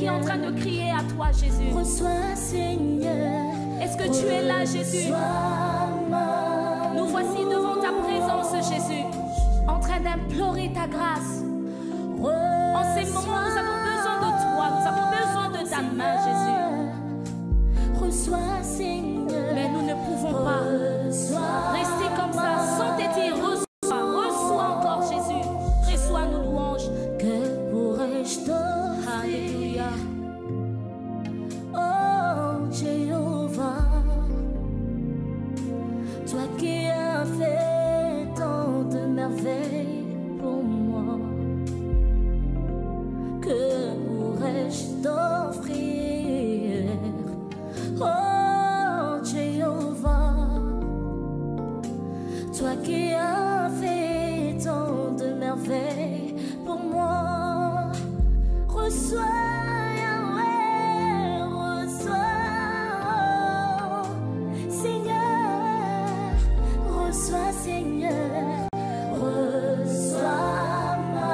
qui est en train de crier à toi, Jésus. Reçois, Seigneur. Est-ce que tu es là, Jésus? Nous voici devant ta présence, Jésus, en train d'implorer ta grâce. En ces moments, nous avons besoin de toi, nous avons besoin de ta main, Jésus. Reçois, Seigneur. Mais nous ne pouvons pas rester comme ça sans t'aider. Reçois encore, Jésus. Reçois nos louanges. Que pourrais-je t'offrir? Alléluia. Oh Jéhovah, toi qui as fait tant de merveilles pour moi, que pourrais-je t'offrir? Oh Jéhovah, toi qui as fait tant de merveilles pour moi, reçois. Seigneur, reçois ma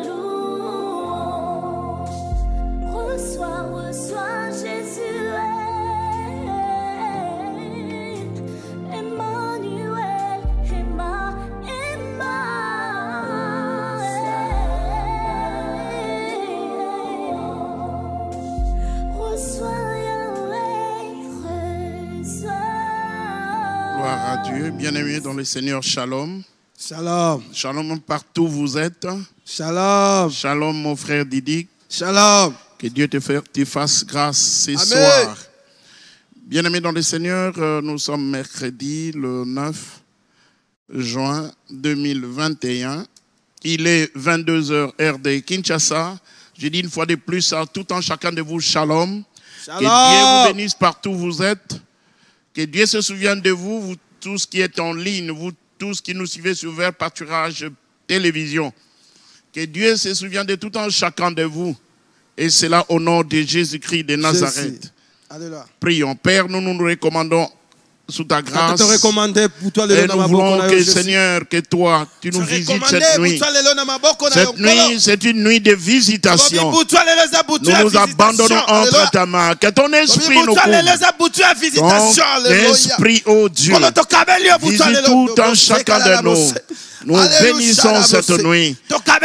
louange. Reçois Jésus, Emmanuel, reçois Yahweh, reçois. Gloire à Dieu, bien-aimés dans le Seigneur, shalom. Shalom. Shalom partout où vous êtes. Shalom. Shalom mon frère Didic. Shalom. Que Dieu te fasse grâce ce Amen. soir. Bien-aimés dans le Seigneur, nous sommes mercredi le 9 juin 2021. Il est 22h heure de Kinshasa. Je dis une fois de plus à tout un chacun de vous, shalom. Shalom. Que Dieu vous bénisse partout où vous êtes. Que Dieu se souvienne de vous, vous tous qui êtes en ligne, vous tous qui nous suivez sur Vert Pâturage Télévision. Que Dieu se souvienne de tout un chacun de vous. Et c'est là au nom de Jésus-Christ de Nazareth. Alléluia. Prions. Père, nous nous recommandons sous ta grâce. Et nous voulons que, Seigneur, que toi, tu nous visites cette nuit. Cette nuit, c'est une nuit de visitation. Nous nous abandonnons entre ta main. Que ton esprit nous couvre. Ton esprit, oh Dieu, visite tout un chacun de nous. Nous bénissons cette nuit.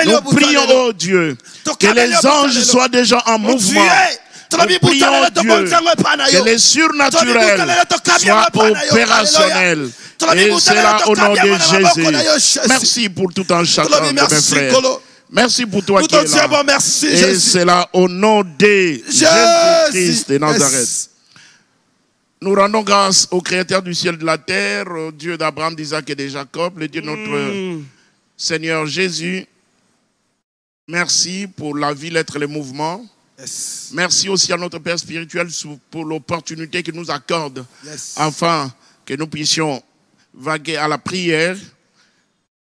Nous prions, oh Dieu, que les anges soient déjà en mouvement. Nous prions, Dieu, que les surnaturels soient opérationnels. Et c'est là au nom de Jésus. Merci pour tout un chacun de mes frères. Merci pour toi qui es là. Et c'est là au nom de Jésus-Christ de Nazareth. Nous rendons grâce au Créateur du ciel et de la terre, au Dieu d'Abraham, d'Isaac et de Jacob, le Dieu de notre Seigneur Jésus. Merci pour la vie, l'être et le mouvement. Yes. Merci aussi à notre Père spirituel pour l'opportunité qu'il nous accorde afin que nous puissions vaguer à la prière.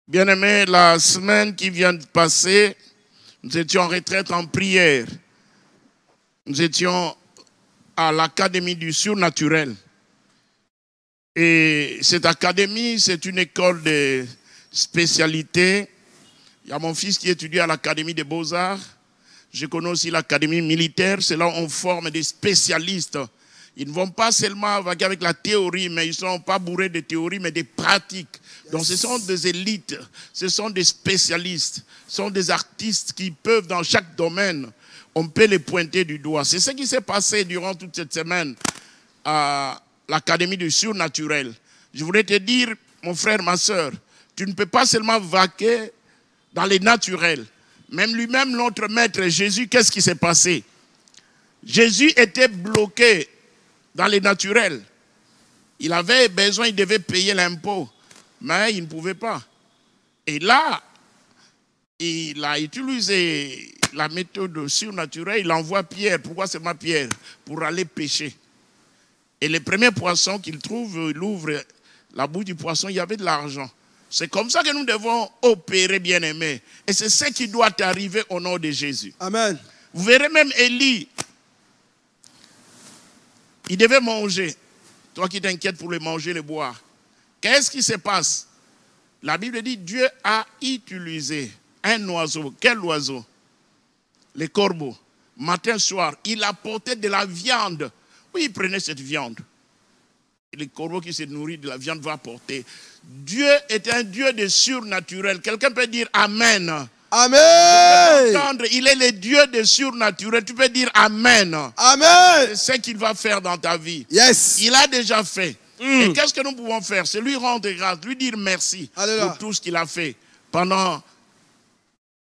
Bien-aimés, la semaine qui vient de passer, nous étions en retraite en prière. Nous étions à l'Académie du surnaturel. Et cette académie, c'est une école de spécialité. Il y a mon fils qui étudie à l'Académie des Beaux-Arts. Je connais aussi l'Académie militaire. C'est là où on forme des spécialistes. Ils ne vont pas seulement vaguer avec la théorie, mais ils ne sont pas bourrés de théorie, mais des pratiques. Donc ce sont des élites, ce sont des spécialistes, ce sont des artistes qui peuvent dans chaque domaine, on peut les pointer du doigt. C'est ce qui s'est passé durant toute cette semaine à l'Académie du surnaturel. Je voulais te dire, mon frère, ma soeur, tu ne peux pas seulement vaquer dans les naturels. Même lui-même, notre maître Jésus, qu'est-ce qui s'est passé? Jésus était bloqué dans les naturels. Il avait besoin, il devait payer l'impôt, mais il ne pouvait pas. Et là, il a utilisé la méthode surnaturelle, il envoie Pierre. Pourquoi seulement Pierre? Pour aller pêcher. Et les premiers poissons qu'il trouve, il ouvre la bouche du poisson, il y avait de l'argent. C'est comme ça que nous devons opérer, bien-aimés. Et c'est ce qui doit arriver au nom de Jésus. Amen. Vous verrez même Élie, il devait manger. Toi qui t'inquiètes pour le manger, le boire. Qu'est-ce qui se passe? La Bible dit Dieu a utilisé un oiseau. Quel oiseau? Les corbeaux. matin, soir, il apportait de la viande. Oui, il prenait cette viande. Et les corbeaux qui se nourrissent de la viande vont apporter. Dieu est un Dieu de surnaturel. Quelqu'un peut dire Amen. Amen. Il est le Dieu de surnaturel. Tu peux dire Amen. Amen. C'est ce qu'il va faire dans ta vie. Yes. Il a déjà fait. Et qu'est-ce que nous pouvons faire? C'est lui rendre grâce, lui dire merci Alléluia. pour tout ce qu'il a fait pendant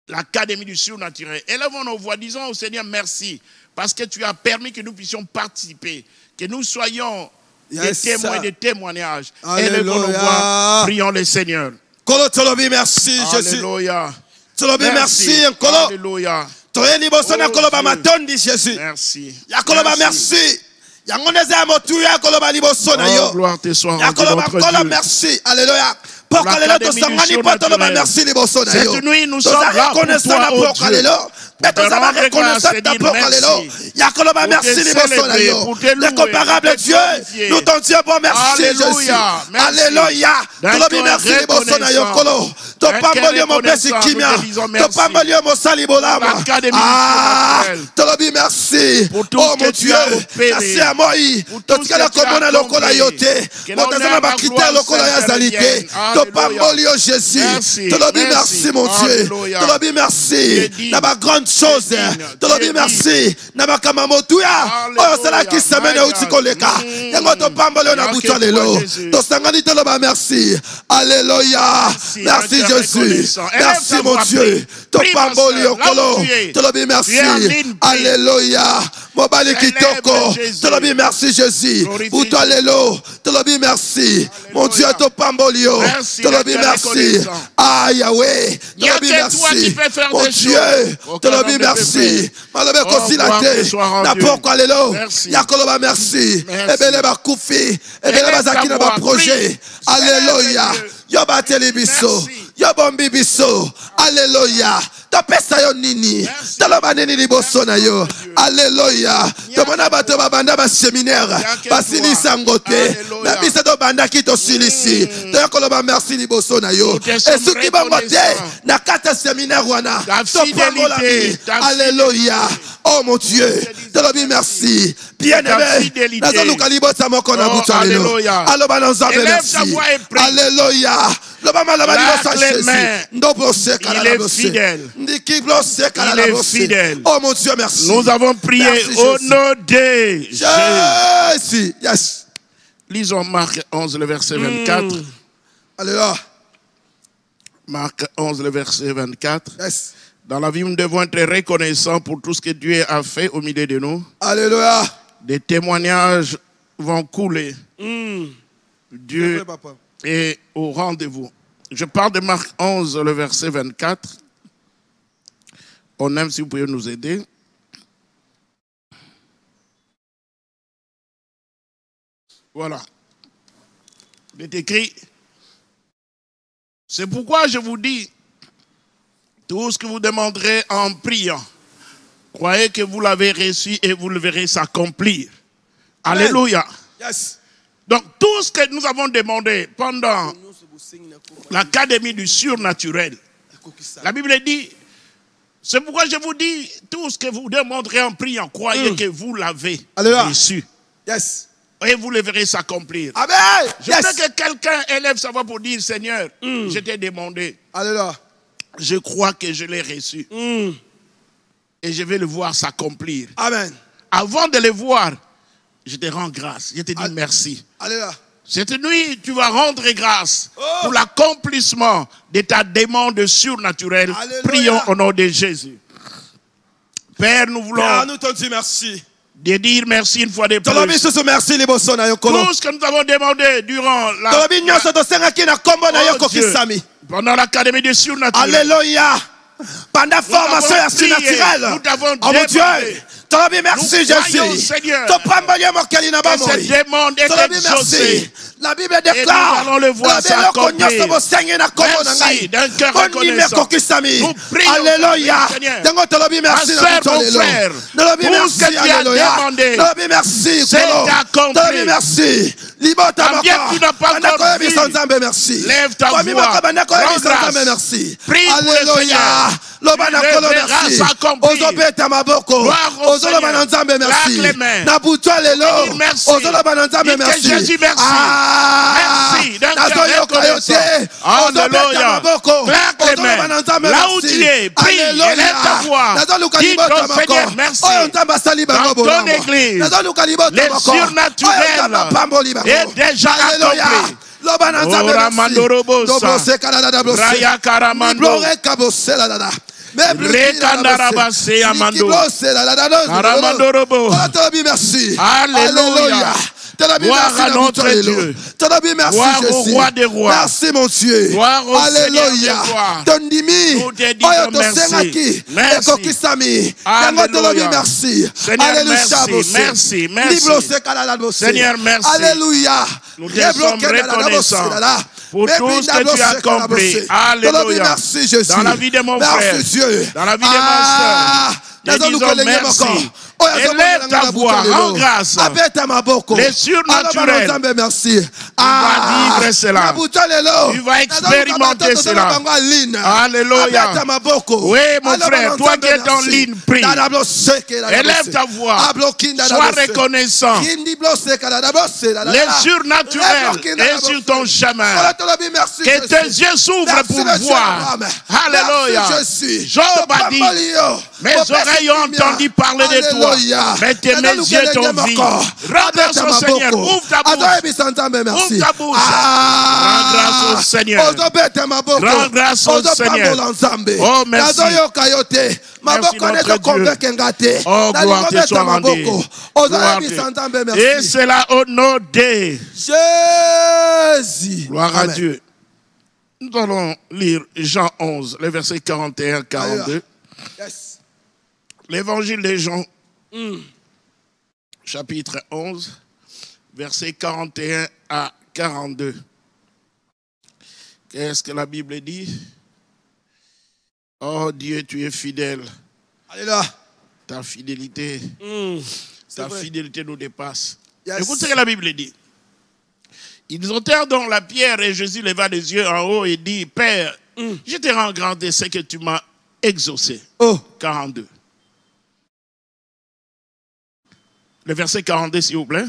l'Académie du surnaturel. Élevons nos voix, disons au Seigneur merci, parce que tu as permis que nous puissions participer, que nous soyons des témoins, des témoignages. Élevons nos voix, prions le Seigneur. Kolo tolobi merci Jésus. Alléluia. Tolobi merci Kolo. Alléluia. Toyeni bosona koloba matondi Jésus. Merci. Ya koloba merci. Yangoneza motuya koloba libosona yo. Gloire te soit Ya rendue koloba notre kolo Dieu. merci. Alléluia. Pourquoi les autres sont gagnés pour te merci libosona yo. Cette nuit nous sommes là pour toi, oh Dieu. Mais tu as reconnaissance pour Alléluia. Ya koloba merci libosona yo. L'incomparable Dieu. Nous t'en disons bon merci Jésus. Alléluia. Tolobi merci libosona yo kolo. Topambolio mo pesi kimia. Topambolio mo salibolama. Ah, tolobi merci. Oh mon Dieu. Merci à moi. Totikala komona lokola yote. Motazama ba critère lokola ya zalike. Topambolio Jésus. Tolobi merci mon Dieu. Tolobi merci. Na ba grande chose. Tolobi merci. Na ba kamamotuya. Oh c'est là qui se mène au tikoleka. Yango topambolio na buta lelo. Tosangani toloba merci. Alléluia. Merci Jésus. Merci mon Dieu. Topambolio kolo. Tolobi merci. Alléluia. Mobali kitoko. Tolobi merci Jésus. Pour toi lelo. Tolobi merci. Mon Dieu topambolio. Tolobi merci. Ah Yahweh. Tolobi merci. Mon Dieu. Tolobi merci. Malobe kosilate. Na pourquoi lelo. Yakoloba merci. Ebele ba koufi. Ebele ba zaki na ba projet. Alléluia. Yo bateli biso. Yo bombi biso. Alléluia. Topesa yo nini. Taloba nini liboso na yo. Alléluia. Tomona bato babanda ba séminaire. Basilisa ngote. Na bisa to banda ki to silisi. Tokoloba merci liboso na yo. Et suki bangote na kata séminaire wana. Topangola. Alléluia. Oh mon Dieu. Tolobi merci. Bien-aimé. Nazoluka libota moko na buta lelo. Aloba na nzambe merci. Alléluia. Il est fidèle. Il est fidèle. Oh mon Dieu, merci. Nous avons prié merci, au nom de Jésus. Yes. Lisons Marc 11, le verset 24. Alléluia. Marc 11, le verset 24. Yes. Dans la vie, nous devons être reconnaissants pour tout ce que Dieu a fait au milieu de nous. Alléluia. Des témoignages vont couler. Dieu est au rendez-vous. Je parle de Marc 11, le verset 24. On aime si vous pouvez nous aider. Voilà. Il est écrit. C'est pourquoi je vous dis, tout ce que vous demanderez en priant, croyez que vous l'avez reçu et vous le verrez s'accomplir. Alléluia. Yes. Donc tout ce que nous avons demandé pendant l'Académie du surnaturel, la Bible dit, c'est pourquoi je vous dis, tout ce que vous demanderez en priant, croyez que vous l'avez reçu. Yes. Et vous le verrez s'accomplir. Amen. Je veux que quelqu'un élève sa voix pour dire, Seigneur, je t'ai demandé. Alléluia. Je crois que je l'ai reçu. Et je vais le voir s'accomplir. Amen. Avant de le voir, je te rends grâce. Je te dis merci. Alléluia. Cette nuit, tu vas rendre grâce pour l'accomplissement de ta demande surnaturelle. Alléluia. Prions au nom de Jésus. Père, nous voulons nous te disons merci. De dire merci une fois de plus. Merci. Tout ce que nous avons demandé durant la oh Dieu, pendant l'Académie du surnaturel. Alléluia. Pendant la formation surnaturelle. Nous t'avons demandé. Merci Jésus. Seigneur, que cette demande est exaucée. La Bible déclare. Et nous allons le voir s'accomplir. Merci d'un cœur reconnaissant. Nous prions. Alléluia. Merci, mon frère. Tout ce que tu as demandé, c'est accompli. Merci. Quand bien tu n'as pas encore vu, lève ta voix. Rends grâce. Prie pour le Seigneur. Le verra s'accomplir. Gloire au Seigneur. Claque les mains. Merci. Dis que Jésus merci. Merci d'un cœur reconnaissant. Alléluia. Claque les mains. Là où tu es, prie et lève ta voix. Dis ton Seigneur merci. Dans ton église, le surnaturel est déjà accompli. Ora mandorobosa, Raya Karamando, Rekandarabase Amando, Karamandorobo. Alléluia. Gloire à notre Dieu. Gloire au roi des rois. Merci mon Dieu. Gloire au Seigneur des gloires. Nous te disons merci. Merci. Alléluia. Seigneur merci. Merci. Seigneur merci. Alléluia. Nous te sommes reconnaissants pour tout ce que tu as accompli. Alléluia. Dans la vie de mon frère, dans la vie de ma soeur, nous disons merci. Élève ta voix, rends grâce. Les surnaturels, tu vas vivre cela. Tu vas expérimenter cela. Alléluia. Oui, mon frère, toi qui es en ligne, prie. Élève ta voix. Sois reconnaissant. Les surnaturels est sur ton chemin. Que tes yeux s'ouvrent pour voir. Alléluia. Job a dit, mes oreilles ont entendu parler de toi. Mais tes yeux t'ont vu. Rends grâce au Seigneur. Ouvre ta bouche. Ouvre ta bouche. Rends grâce au Seigneur. Rends grâce au Seigneur. Oh, merci. Merci notre Dieu. Oh, gloire te soit rendue. Et c'est là au nom de Jésus. Gloire à Dieu. Nous allons lire Jean 11, les versets 41-42. L'évangile de Jean, chapitre 11, versets 41 à 42. Qu'est-ce que la Bible dit? Oh Dieu, tu es fidèle. Alléluia. Ta fidélité, fidélité nous dépasse. Écoute ce que la Bible dit. Ils ôtèrent donc la pierre et Jésus leva les yeux en haut et dit, Père, je te rends grâce de ce que tu m'as exaucé. 42. Le verset 42, s'il vous plaît.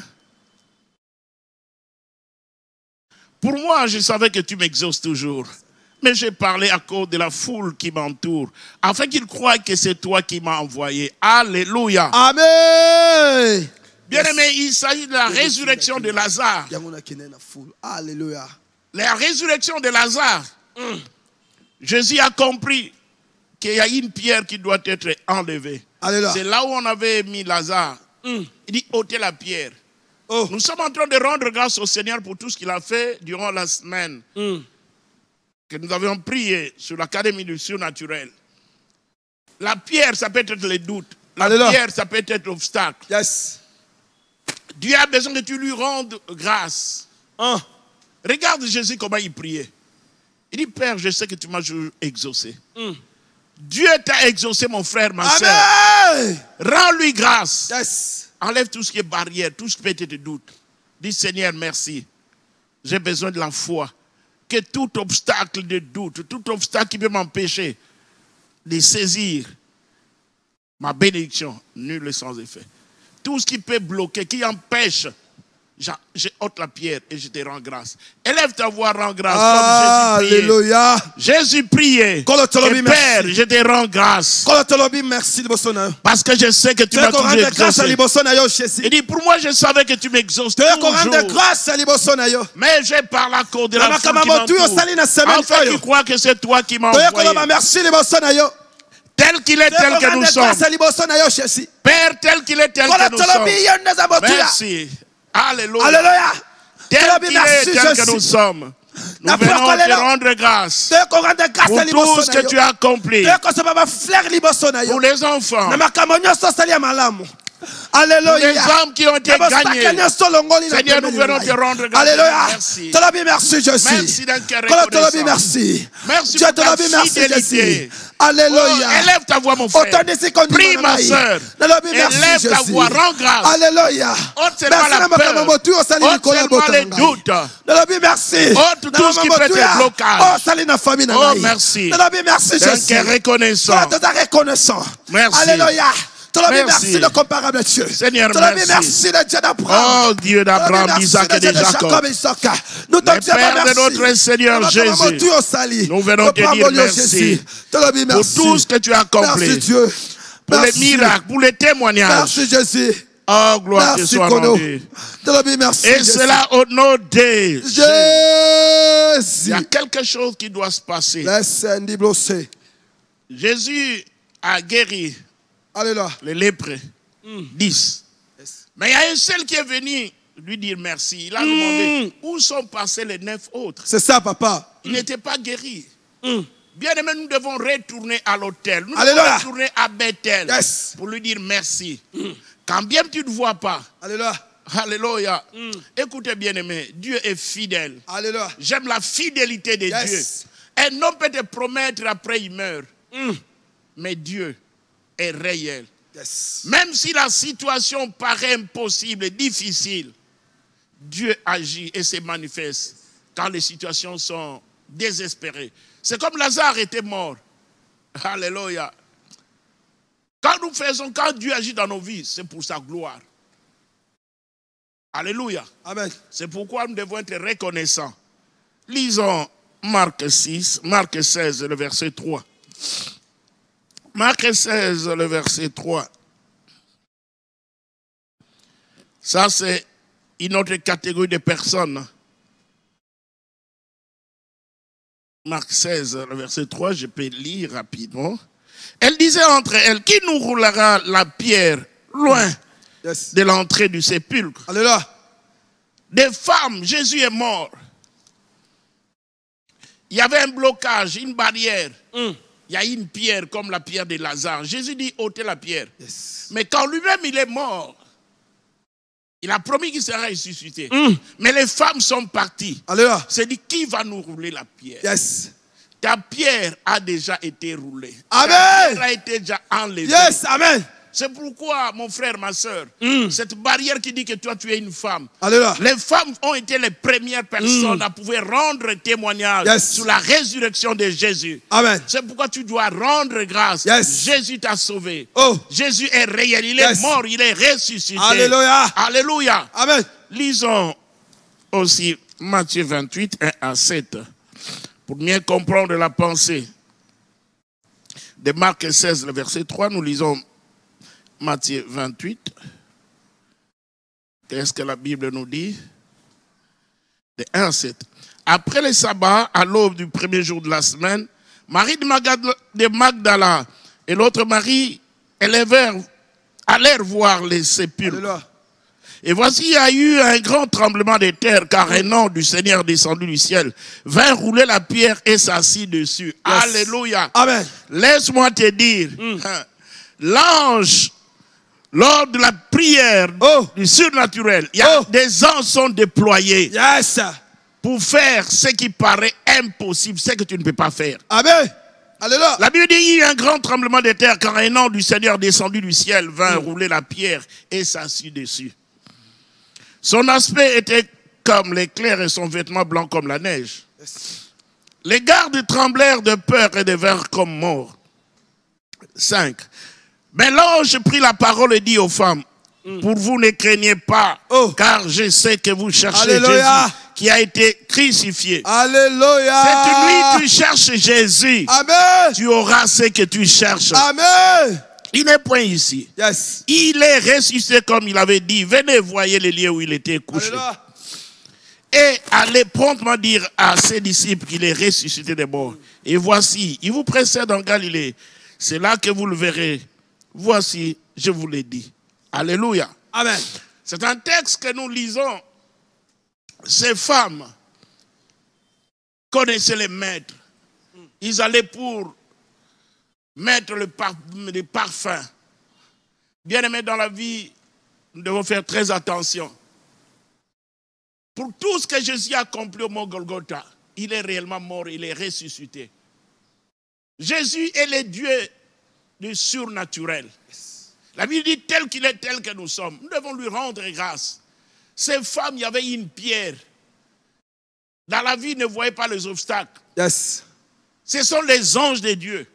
Pour moi, je savais que tu m'exauces toujours. Mais j'ai parlé à cause de la foule qui m'entoure, afin qu'ils croient que c'est toi qui m'as envoyé. Alléluia. Amen. Bien-aimé, il s'agit de la résurrection de Lazare. Alléluia. La résurrection de Lazare. Jésus a compris qu'il y a une pierre qui doit être enlevée. C'est là où on avait mis Lazare. Il dit ôtez la pierre. Nous sommes en train de rendre grâce au Seigneur pour tout ce qu'il a fait durant la semaine. Que nous avions prié sur l'académie du surnaturel. La pierre, ça peut être les doutes. La pierre, ça peut être l'obstacle. Dieu a besoin que tu lui rendes grâce. Regarde Jésus comment il priait. Il dit, Père, je sais que tu m'as exaucé. Dieu t'a exaucé, mon frère, ma soeur. Rends-lui grâce. Enlève tout ce qui est barrière, tout ce qui peut être de doute. Dis, Seigneur, merci. J'ai besoin de la foi. Que tout obstacle de doute, tout obstacle qui peut m'empêcher de saisir ma bénédiction, nul est sans effet. Tout ce qui peut bloquer, qui empêche, je ôte la pierre et je te rends grâce. Élève ta voix, rends grâce. Alléluia. Jésus priait. Père, je te rends grâce. Parce que je sais que tu m'as toujours exaucé. Il dit, pour moi, je savais que tu m'exauces toujours. Mais j'ai par la cause de la foule qui m'entoure. Enfin, tu crois que c'est toi qui m'as envoyé. Tel qu'il est, tel que nous sommes. Père, tel qu'il est, tel que nous sommes. Merci. Alléluia. Tel qu'il est, tel que nous sommes. Nous venons te rendre grâce pour tout ce que tu as accompli. Pour les enfants. Alléluia. Les âmes qui ont été gagnées. Seigneur, nous venons te rendre grâce. Alléluia. Merci. Merci Jésus. Merci d'un cœur reconnaissant. Merci. Merci Dieu pour ta fidélité. fidélité. Alléluia. Oh, élève ta voix, mon frère. Prie, ma soeur. Élève ta voix. Rends grâce. Alléluia. Ôte seulement la peur. Ôte seulement les doutes. Merci. Ôte tout ce qui peut être blocage. Oh, merci. Merci d'un cœur reconnaissant. Merci. Alléluia. Merci le comparable Dieu. Seigneur, merci le Dieu d'Abraham. Oh Dieu d'Abraham, d'Isaac et de Jacob. Nous te disons Père de notre Seigneur Jésus. Nous venons te dire merci pour tout ce que tu as accompli. Merci Dieu. Pour les miracles, pour les témoignages. Merci Jésus. Oh, gloire te soit rendue. Et cela au nom de Jésus. Il y a quelque chose qui doit se passer. Jésus a guéri les lépreux. 10. Mais il y a un seul qui est venu lui dire merci. Il a demandé où sont passés les 9 autres. C'est ça, papa. Ils n'étaient pas guéris. Bien aimé, nous devons retourner à l'autel. Nous devons retourner à Bethel pour lui dire merci. Quand bien tu ne vois pas. Alléluia. Alléluia. Écoutez, bien aimé, Dieu est fidèle. Alléluia. J'aime la fidélité de Dieu. Un homme peut te promettre après il meurt. Mais Dieu est réel. Même si la situation paraît impossible et difficile, Dieu agit et se manifeste quand les situations sont désespérées. C'est comme Lazare était mort. Alléluia. Quand Dieu agit dans nos vies, c'est pour sa gloire. Alléluia. Amen. C'est pourquoi nous devons être reconnaissants. Lisons Marc 16, le verset 3. Marc 16, le verset 3. Ça, c'est une autre catégorie de personnes. Marc 16, le verset 3, je peux lire rapidement. Elle disait entre elles, qui nous roulera la pierre loin de l'entrée du sépulcre? Alléluia. Des femmes, Jésus est mort. Il y avait un blocage, une barrière. Il y a une pierre comme la pierre de Lazare. Jésus dit ôtez la pierre. Mais quand lui-même il est mort, il a promis qu'il sera ressuscité. Mais les femmes sont parties. Alléluia. C'est dit qui va nous rouler la pierre? Ta pierre a déjà été roulée. Amen. Ta pierre a été déjà enlevée. Amen. C'est pourquoi, mon frère, ma soeur, cette barrière qui dit que toi, tu es une femme. Alléluia. Les femmes ont été les premières personnes à pouvoir rendre témoignage sur la résurrection de Jésus. Amen. C'est pourquoi tu dois rendre grâce. Jésus t'a sauvé. Jésus est réel. Il est mort. Il est ressuscité. Alléluia. Alléluia. Amen. Lisons aussi Matthieu 28, 1 à 7. Pour mieux comprendre la pensée de Marc 16, le verset 3, nous lisons Matthieu 28. Qu'est-ce que la Bible nous dit? De 1 à 7. Après le sabbat, à l'aube du premier jour de la semaine, Marie de Magdala et l'autre Marie allèrent voir les sépulcres. Alléluia. Et voici, il y a eu un grand tremblement de terre, car un ange du Seigneur descendu du ciel vint rouler la pierre et s'assit dessus. Alléluia. Amen. Laisse-moi te dire, l'ange, lors de la prière du surnaturel, il y a des anges sont déployés pour faire ce qui paraît impossible, ce que tu ne peux pas faire. Amen. Alléluia. La Bible dit il y a eu un grand tremblement de terre, car un ange du Seigneur descendu du ciel vint rouler la pierre et s'assit dessus. Son aspect était comme l'éclair et son vêtement blanc comme la neige. Les gardes tremblèrent de peur et devinrent comme morts. 5. Mais l'ange prit la parole et dit aux femmes, pour vous ne craignez pas, car je sais que vous cherchez Jésus qui a été crucifié. Alléluia. Cette nuit tu cherches Jésus. Amen. Tu auras ce que tu cherches. Amen. Il n'est point ici. Il est ressuscité comme il avait dit. Venez, voyez les lieux où il était couché. Alléluia. Et allez promptement dire à ses disciples qu'il est ressuscité des morts. Et voici, il vous précède en Galilée. C'est là que vous le verrez. Voici, je vous l'ai dit. Alléluia. Amen. C'est un texte que nous lisons. Ces femmes connaissaient les maîtres. Ils allaient pour mettre le parfum. Bien aimé, dans la vie, nous devons faire très attention. Pour tout ce que Jésus a accompli au mont Golgotha, il est réellement mort, il est ressuscité. Jésus est le Dieu du surnaturel. La Bible dit tel qu'il est, tel que nous sommes. Nous devons lui rendre grâce. Ces femmes, il y avait une pierre. Dans la vie, ne voyaient pas les obstacles. Yes. Ce sont les anges de Dieu.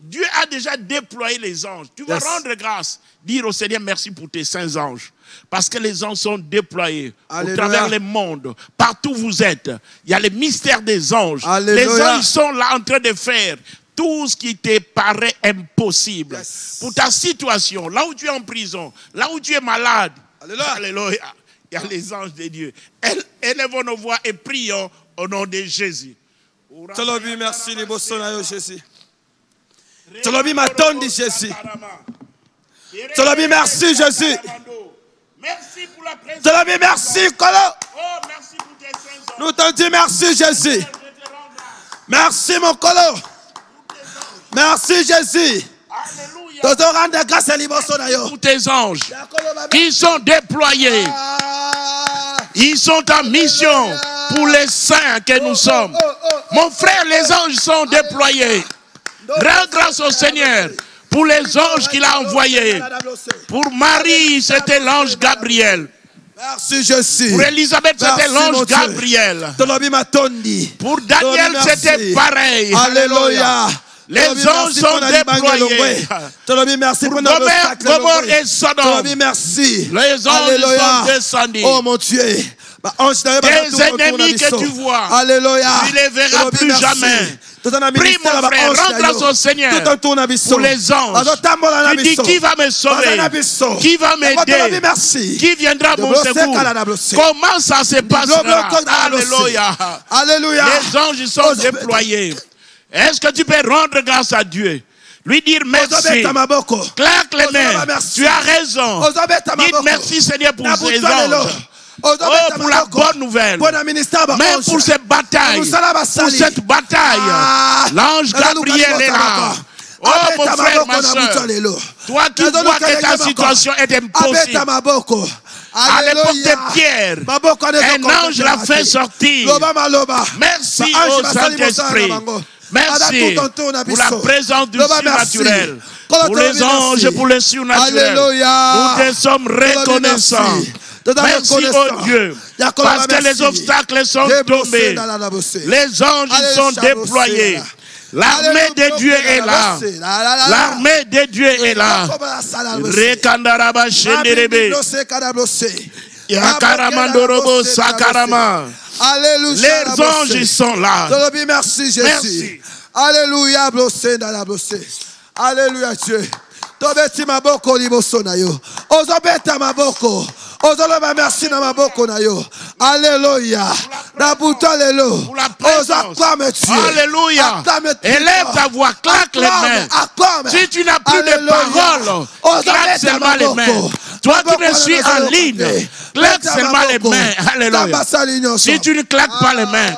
Dieu a déjà déployé les anges. Tu vas rendre grâce. Dire au Seigneur merci pour tes saints anges. Parce que les anges sont déployés au travers le monde. Partout où vous êtes, il y a les mystères des anges. Alléluia. Les anges sont là en train de faire tout ce qui te paraît impossible. Yes. Pour ta situation, là où tu es en prison, là où tu es malade. Alléluia. Alléluia. Il y a les anges de Dieu. Élevons nos voix et prions au nom de Jésus. Tolobi merci les bossons Jésus. Tolobi matondi Jésus. Tolobi merci Jésus. Merci pour la présence. Tolobi merci Kolo. Oh, merci pour tes saints anges. Nous te disons merci Jésus. Merci mon Kolo. Merci Jésus. Alléluia. Nous te rendons grâce à l'Ibosso. Pour tes anges qui sont déployés. Ils sont en mission pour les saints que nous sommes. Mon frère, les anges sont déployés. Rends grâce au Seigneur pour les anges qu'il a envoyés. Pour Marie, c'était l'ange Gabriel. Merci Jésus. Pour Élisabeth, c'était l'ange Gabriel. Pour Daniel, c'était pareil. Alléluia. Les anges sont déployés. Merci pour Gomorrhe et Sodome. Merci. Les anges sont descendus. Oh mon Dieu. Tes ennemis que tu vois, Alléluia. tu ne les verras plus jamais. Prie mon frère, rends grâce au Seigneur pour les anges. Tu dis qui va me sauver, qui va m'aider, qui viendra à mon secours. Comment ça se passera? Alléluia. Alléluia. Les anges sont déployés. Est-ce que tu peux rendre grâce à Dieu? Lui dire merci. Claque les mains. Tu as raison. Dites merci Seigneur pour ces anges. Oh, pour la bonne nouvelle. Même pour cette bataille. Pour cette bataille. L'ange Gabriel est là. Oh mon frère, ma soeur. Toi qui vois que ta situation est impossible. À l'époque de Pierre, un ange l'a fait sortir. Merci au Saint-Esprit. Merci pour la présence du surnaturel. Pour les anges, pour le surnaturel. Nous te sommes reconnaissants. Merci au Dieu. Parce que les obstacles sont tombés. Les anges sont déployés. L'armée de Dieu est là. L'armée de Dieu est là. Rekandaraba shenderebe. Yakaramandorobo sakarama. Les anges sont là. Merci Jésus. Alléluia. Alléluia Dieu. Tobeti maboko liboso na yo. Ozobeta maboko. Ozoloba merci na maboko na yo. Alléluia. Na buta lelo. Ozakwame Dieu. Alléluia. Élève ta voix, claque les mains. Si tu n'as plus de paroles, claque seulement les mains. Toi qui me suis en ligne, claque seulement les mains. Alléluia. Si tu ne claques pas les mains,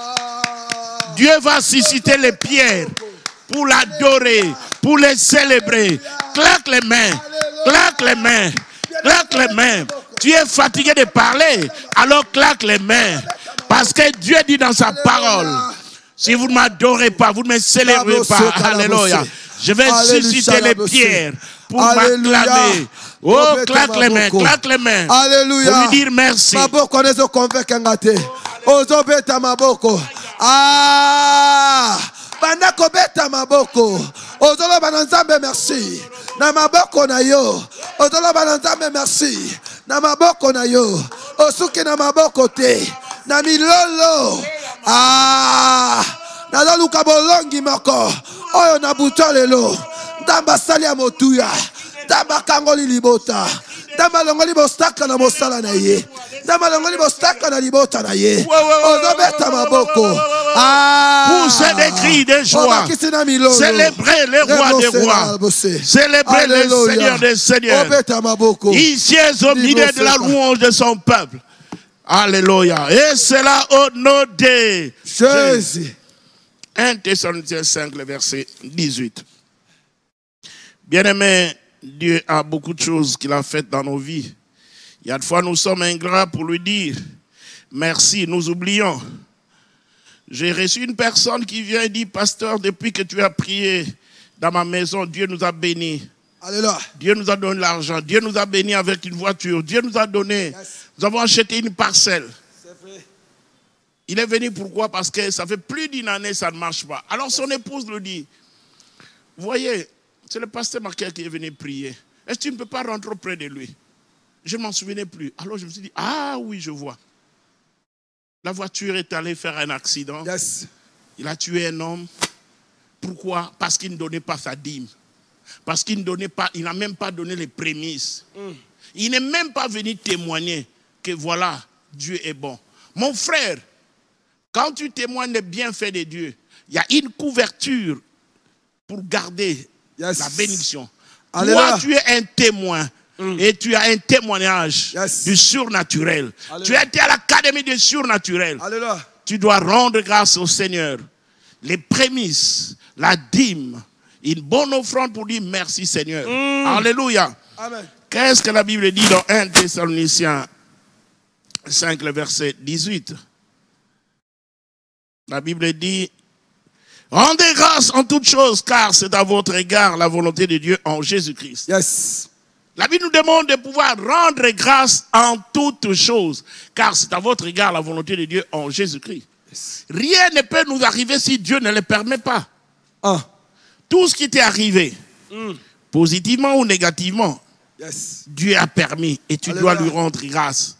Dieu va susciter les pierres pour l'adorer, pour les célébrer. Claque les mains, claque les mains, claque les mains. Tu es fatigué de parler, alors claque les mains. Parce que Dieu dit dans sa parole, si vous ne m'adorez pas, vous ne me célébrez pas, alléluia, je vais susciter les pierres pour m'acclamer. Oh, claque les mains, claque les mains. Alléluia. Pour lui dire merci. Bandako beta maboko. Ozolo bananzambe merci. Na maboko na yo. Ozolo bananzambe merci. Na maboko na yo. Osuki na maboko te. Na milolo. Na loluka bolongi moko. Oyo na buto lelo. Ndamba sali ya motuya. Ndamba kangoli libota. Ndamba longoli bostaka na mosala na ye. Ndamba longoli bostaka na libota na ye. Ozobeta maboko. Pousser des cris de joie. Célébrer le roi des rois. Célébrer le Seigneur des seigneurs. Il siège au milieu de la louange de son peuple. Alléluia. Et c'est là au nom de Jésus. 1 Thessaloniciens 5, le verset 18. Bien-aimé, Dieu a beaucoup de choses qu'il a faites dans nos vies. Il y a des fois, nous sommes ingrats pour lui dire merci, nous oublions. J'ai reçu une personne qui vient et dit, pasteur, depuis que tu as prié dans ma maison, Dieu nous a bénis. Alléluia. Dieu nous a donné l'argent. Dieu nous a bénis avec une voiture. Dieu nous a donné. Nous avons acheté une parcelle. C'est vrai. Il est venu pourquoi? Parce que ça fait plus d'une année, ça ne marche pas. Alors son épouse le dit. Vous voyez, c'est le pasteur Marquet qui est venu prier. Est-ce que tu ne peux pas rentrer auprès de lui? Je ne m'en souvenais plus. Alors je me suis dit, ah oui, je vois. La voiture est allée faire un accident. Yes. Il a tué un homme. Pourquoi? Parce qu'il ne donnait pas sa dîme. Parce qu'il n'a même pas donné les prémices. Il n'est même pas venu témoigner que voilà, Dieu est bon. Mon frère, quand tu témoignes des bienfaits de Dieu, il y a une couverture pour garder la bénédiction. Alléluia. Toi, tu es un témoin. Et tu as un témoignage du surnaturel. Alléluia. Tu as été à l'académie du surnaturel. Alléluia. Tu dois rendre grâce au Seigneur. Les prémices, la dîme, une bonne offrande pour dire merci Seigneur. Alléluia. Amen. Qu'est-ce que la Bible dit dans 1 Thessaloniciens 5, le verset 18? La Bible dit, rendez grâce en toutes choses, car c'est à votre égard la volonté de Dieu en Jésus-Christ. Yes. La Bible nous demande de pouvoir rendre grâce en toutes choses, car c'est à votre égard la volonté de Dieu en Jésus-Christ. Yes. Rien ne peut nous arriver si Dieu ne le permet pas. Tout ce qui t'est arrivé, positivement ou négativement, Dieu a permis et tu dois lui rendre grâce.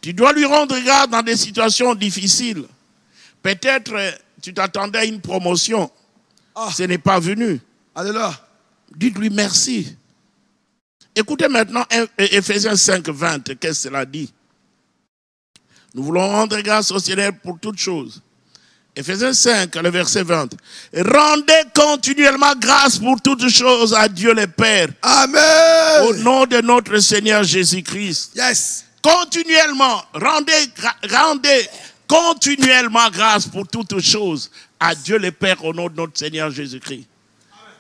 Tu dois lui rendre grâce dans des situations difficiles. Peut-être tu t'attendais à une promotion, ce n'est pas venu. Alléluia. Dites-lui merci. Écoutez maintenant Ephésiens 5, 20, qu'est-ce que cela dit? Nous voulons rendre grâce au Seigneur pour toutes choses. Ephésiens 5, le verset 20. Rendez continuellement grâce pour toutes choses à Dieu le Père. Amen. Au nom de notre Seigneur Jésus-Christ. Yes. Continuellement, rendez continuellement grâce pour toutes choses à Dieu le Père au nom de notre Seigneur Jésus-Christ.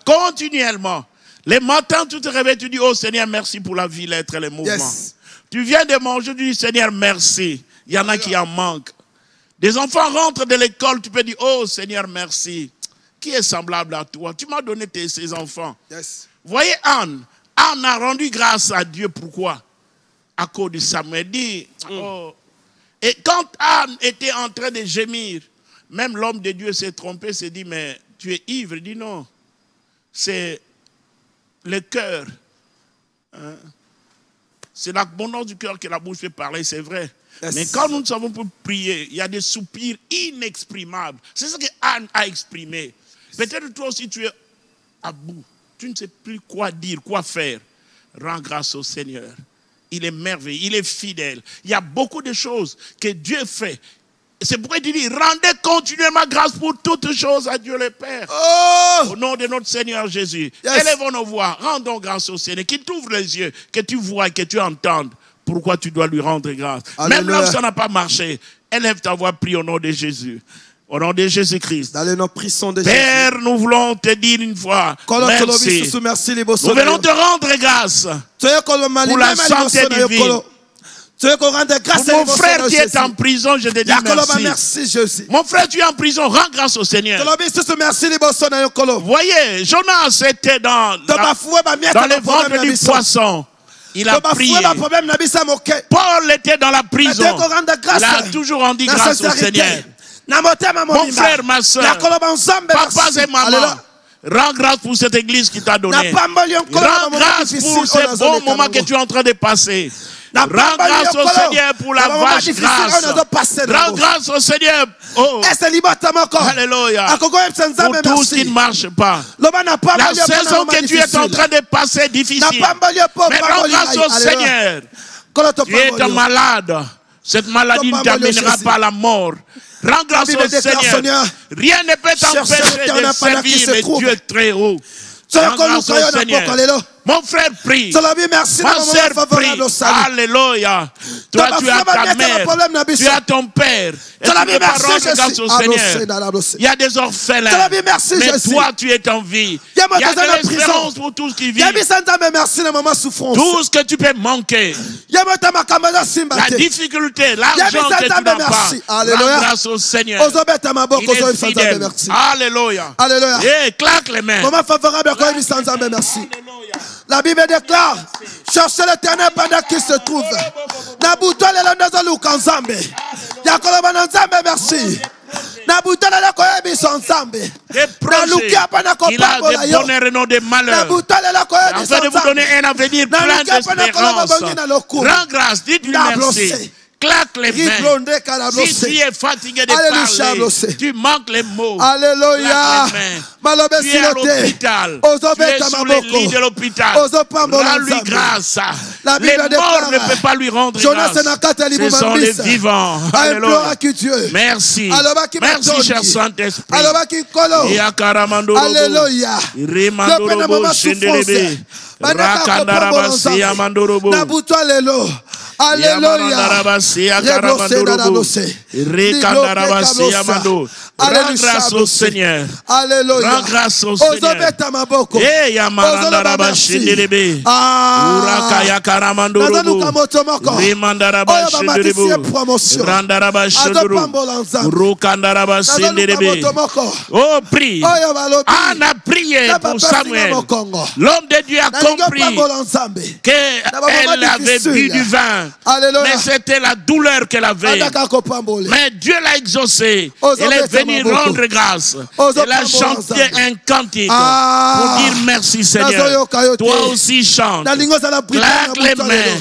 Continuellement. Les matins, tu te réveilles, tu dis, oh Seigneur, merci pour la vie, l'être et les mouvements. Yes. Tu viens de manger, tu dis, Seigneur, merci. Il y en a qui en manquent. Des enfants rentrent de l'école, tu peux dire, oh Seigneur, merci. Qui est semblable à toi? Tu m'as donné ces enfants. Yes. Voyez Anne. Anne a rendu grâce à Dieu. Pourquoi? À cause de Samuel. Dit, oh. Et quand Anne était en train de gémir, même l'homme de Dieu s'est trompé, s'est dit, mais tu es ivre. Il dit, non, c'est le cœur. Hein? C'est l'abondance du cœur que la bouche fait parler, c'est vrai. Yes. Mais quand nous ne savons pas prier, il y a des soupirs inexprimables. C'est ce que Anne a exprimé. Peut-être toi aussi tu es à bout. Tu ne sais plus quoi dire, quoi faire. Rends grâce au Seigneur. Il est merveilleux, il est fidèle. Il y a beaucoup de choses que Dieu fait. C'est pourquoi il dit, rendez continuellement grâce pour toutes choses à Dieu le Père. Au nom de notre Seigneur Jésus. Yes. Élevons nos voix, rendons grâce au Seigneur. Qu'il t'ouvre les yeux, que tu vois, que tu entendes. Pourquoi tu dois lui rendre grâce. Alléluia. Même là où ça n'a pas marché, élève ta voix, prie au nom de Jésus. Au nom de Jésus-Christ. Père, nous voulons te dire une fois, merci. Nous venons te rendre grâce pour la santé divine. Pour mon frère qui est en prison, je te dis merci. Mon frère, tu es en prison, rends grâce au Seigneur. Voyez, Jonas était dans les ventres du poisson. Il a prié. Paul était dans la prison. Il a toujours rendu grâce au Seigneur. Mon frère, ma soeur, papa et maman, rends grâce pour cette église qui t'a donné. Rends grâce pour ce bon moment que tu es en train de passer. Rends grâce au Seigneur pour la vache grasse. Rends grâce au Seigneur. Oh. Alléluia. Pour tout ce qui ne marche pas. La saison que tu es en train de passer est difficile. Mais rends grâce au Seigneur. Tu es malade. Cette maladie ne t'amènera pas à la mort. Rends grâce au Seigneur. Rien ne peut t'empêcher de servir, mais Dieu est très haut. Rends grâce au Seigneur. Mon frère prie. Merci. Ma sœur prie. Alléluia. Toi, tu as ta mère. Tu as ton père. Et tu ne peux pas rendre grâce au Seigneur. Il y a des orphelins. Mais toi, tu es en vie. Il y a de l'espérance pour tous qui vivent. Tout ce que tu peux manquer. La difficulté, l'argent que tu n'as pas. Rends grâce au Seigneur. Il est fidèle. Alléluia. Et claque les mains. La Bible déclare, cherchez l'Éternel pendant qu'il se trouve. Merci. Des projets qu'il a des bonheurs et non des malheurs. Afin de vous donner un avenir plein d'espérance. Rends grâce, dites-lui merci. Claque les mains. Si tu es fatigué de parler, tu manques les mots. Alléluia. Tu es à l'hôpital. Tu es sous les lits de l'hôpital. Rends-lui grâce. Les morts ne peuvent pas lui rendre grâce. Ce sont les vivants. Alléluia. Merci. Merci, cher Saint-Esprit. Alléluia. Rends grâce au Seigneur. Rends grâce au Seigneur. Oh, prie. Anna a prié pour Samuel. L'homme de Dieu a compris qu'elle avait bu du vin. Mais c'était la douleur qu'elle avait. Mais Dieu l'a exaucé. Elle est venue rendre grâce. Elle a chanté un cantique pour dire merci Seigneur. Toi aussi chante. Claque les mains.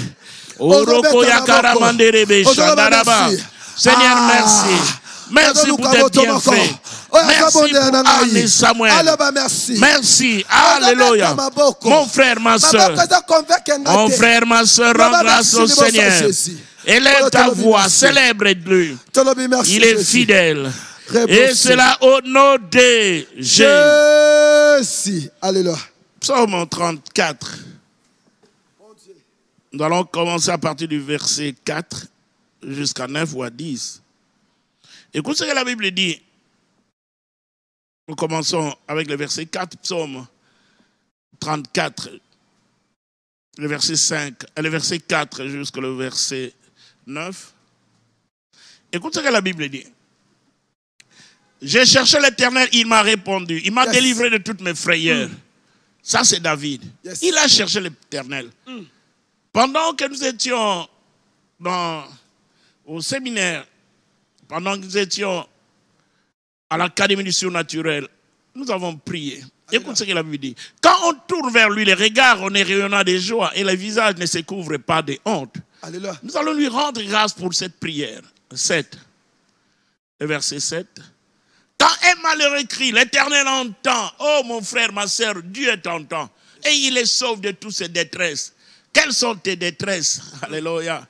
Seigneur, merci. Merci pour tes bienfaits. Merci pour Anne Samuel. Merci. Alléluia. Mon frère, ma soeur. Mon frère, ma soeur, rends grâce au Seigneur. Élève ta voix, célèbre-le. Il est fidèle. Et cela au nom de Jésus. Alléluia. Psaume 34. Nous allons commencer à partir du verset 4 jusqu'à 9 ou à 10. Écoute ce que la Bible dit. Nous commençons avec le verset 4, psaume 34, le verset 5, le verset 4 jusqu'au verset 9. Écoute ce que la Bible dit. J'ai cherché l'Éternel, il m'a répondu. Il m'a délivré de toutes mes frayeurs. Ça, c'est David. Il a cherché l'Éternel. Pendant que nous étions au séminaire, pendant que nous étions à l'Académie du surnaturel, nous avons prié. Écoute ce que la Bible dit. Quand on tourne vers lui, les regards, on est rayonnant de joie et le visage ne se couvre pas de honte. Alléluia. Nous allons lui rendre grâce pour cette prière. 7. Le verset 7. Quand un malheureux crie, l'Éternel entend. Oh mon frère, ma sœur, Dieu t'entend. Et il les sauve de toutes ses détresses. Quelles sont tes détresses? Alléluia.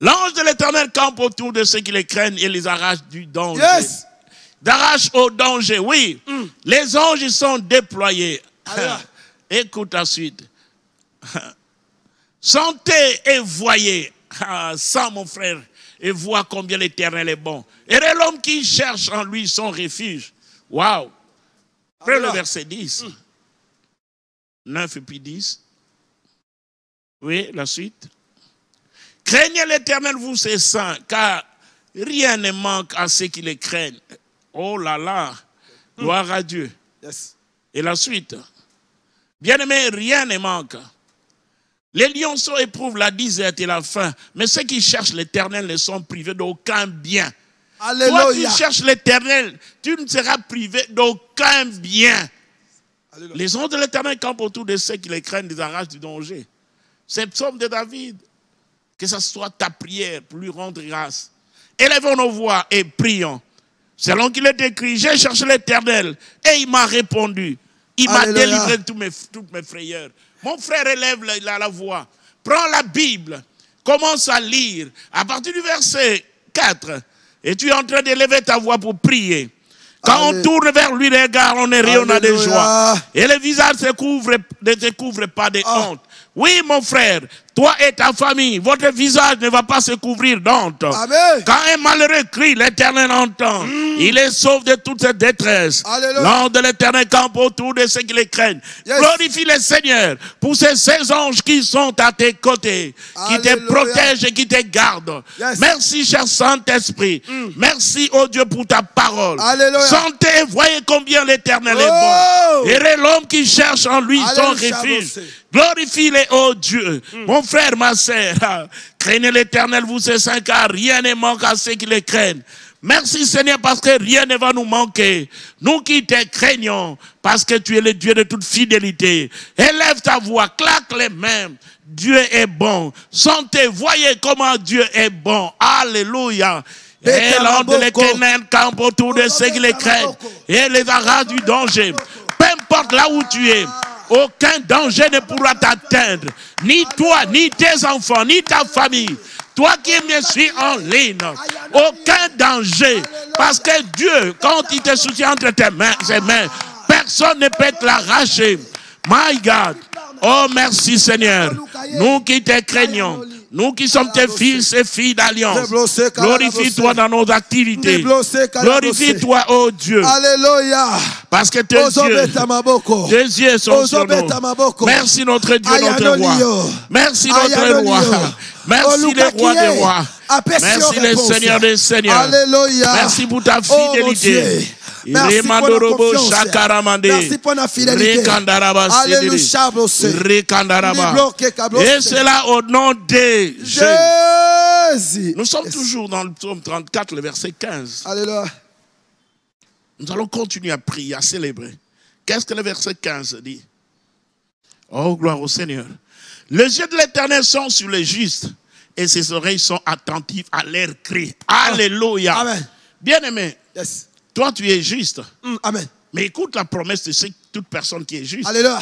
L'ange de l'Éternel campe autour de ceux qui les craignent et les arrache du danger. D'arrache au danger, oui. Les anges sont déployés. Écoute la suite. Sentez et voyez. Ça, mon frère, et vois combien l'Éternel est bon. Et l'homme qui cherche en lui son refuge. Waouh. Après le verset 10. 9 et puis 10. Oui, la suite. Craignez l'Éternel, vous ses saints, car rien ne manque à ceux qui les craignent. Oh là là, gloire à Dieu. Et la suite. Bien-aimés, rien ne manque. Les lionceaux éprouvent la disette et la faim, mais ceux qui cherchent l'Éternel ne sont privés d'aucun bien. Alléluia. Toi, tu cherches l'Éternel, tu ne seras privé d'aucun bien. Alléluia. Les anges de l'Éternel campent autour de ceux qui les craignent, des arraches du danger. C'est le psaume de David. Que ce soit ta prière pour lui rendre grâce. Élevons nos voix et prions. Selon qu'il est écrit, j'ai cherché l'Éternel et il m'a répondu. Il m'a délivré de toutes mes frayeurs. Mon frère, élève la voix. Prends la Bible. Commence à lire. À partir du verset 4. Et tu es en train d'élever ta voix pour prier. Quand on tourne vers lui les regards, on est rayonnant de joie. Et le visage ne se couvre pas de honte. Oui, mon frère, toi et ta famille, votre visage ne va pas se couvrir d'honte. Quand un malheureux crie, l'Éternel entend. Il est sauve de toute cette détresse. L'ange de l'Éternel campe autour de ceux qui les craignent. Glorifie le Seigneur pour ces anges qui sont à tes côtés, qui te protègent et qui te gardent. Merci, cher Saint-Esprit. Merci, oh Dieu, pour ta parole. Sentez, voyez combien l'Éternel est bon. Et l'homme qui cherche en lui son refuge. Glorifie-le, oh Dieu. Mon frère, ma sœur, craignez l'Éternel, vous ces saints, car rien ne manque à ceux qui le craignent. Merci Seigneur, parce que rien ne va nous manquer. Nous qui te craignons, parce que tu es le Dieu de toute fidélité. Élève ta voix, claque les mains. Dieu est bon. Sentez, voyez comment Dieu est bon. Alléluia. Et l'ange de l'Éternel campe autour de ceux qui le craignent et les arrache du danger. Peu importe là où tu es, aucun danger ne pourra t'atteindre. Ni toi, ni tes enfants, ni ta famille. Toi qui me suis en ligne, aucun danger. Parce que Dieu, quand il te soutient entre ses mains, personne ne peut te l'arracher. My God. Oh, merci Seigneur. Nous qui te craignons. Nous qui sommes tes fils et filles d'alliance, glorifie-toi dans nos activités. Glorifie-toi, oh Dieu. Alléluia. Parce que tes yeux sont sur nous. Merci notre Dieu, notre roi. Merci notre roi. Merci le roi des rois. Merci le Seigneur des seigneurs. Alléluia. Merci pour ta fidélité. Merci pour la confiance. Merci pour la fidélité. Alléluia. Et c'est là au nom de Jésus. Nous sommes toujours dans le psaume 34, le verset 15. Alléluia. Nous allons continuer à prier, à célébrer. Qu'est-ce que le verset 15 dit? Oh, gloire au Seigneur. Les yeux de l'Éternel sont sur les justes et ses oreilles sont attentives à leurs cris. Alléluia. Amen. Bien-aimé. Yes. Toi, tu es juste. Amen. Mais écoute la promesse de toute personne qui est juste. Alléluia.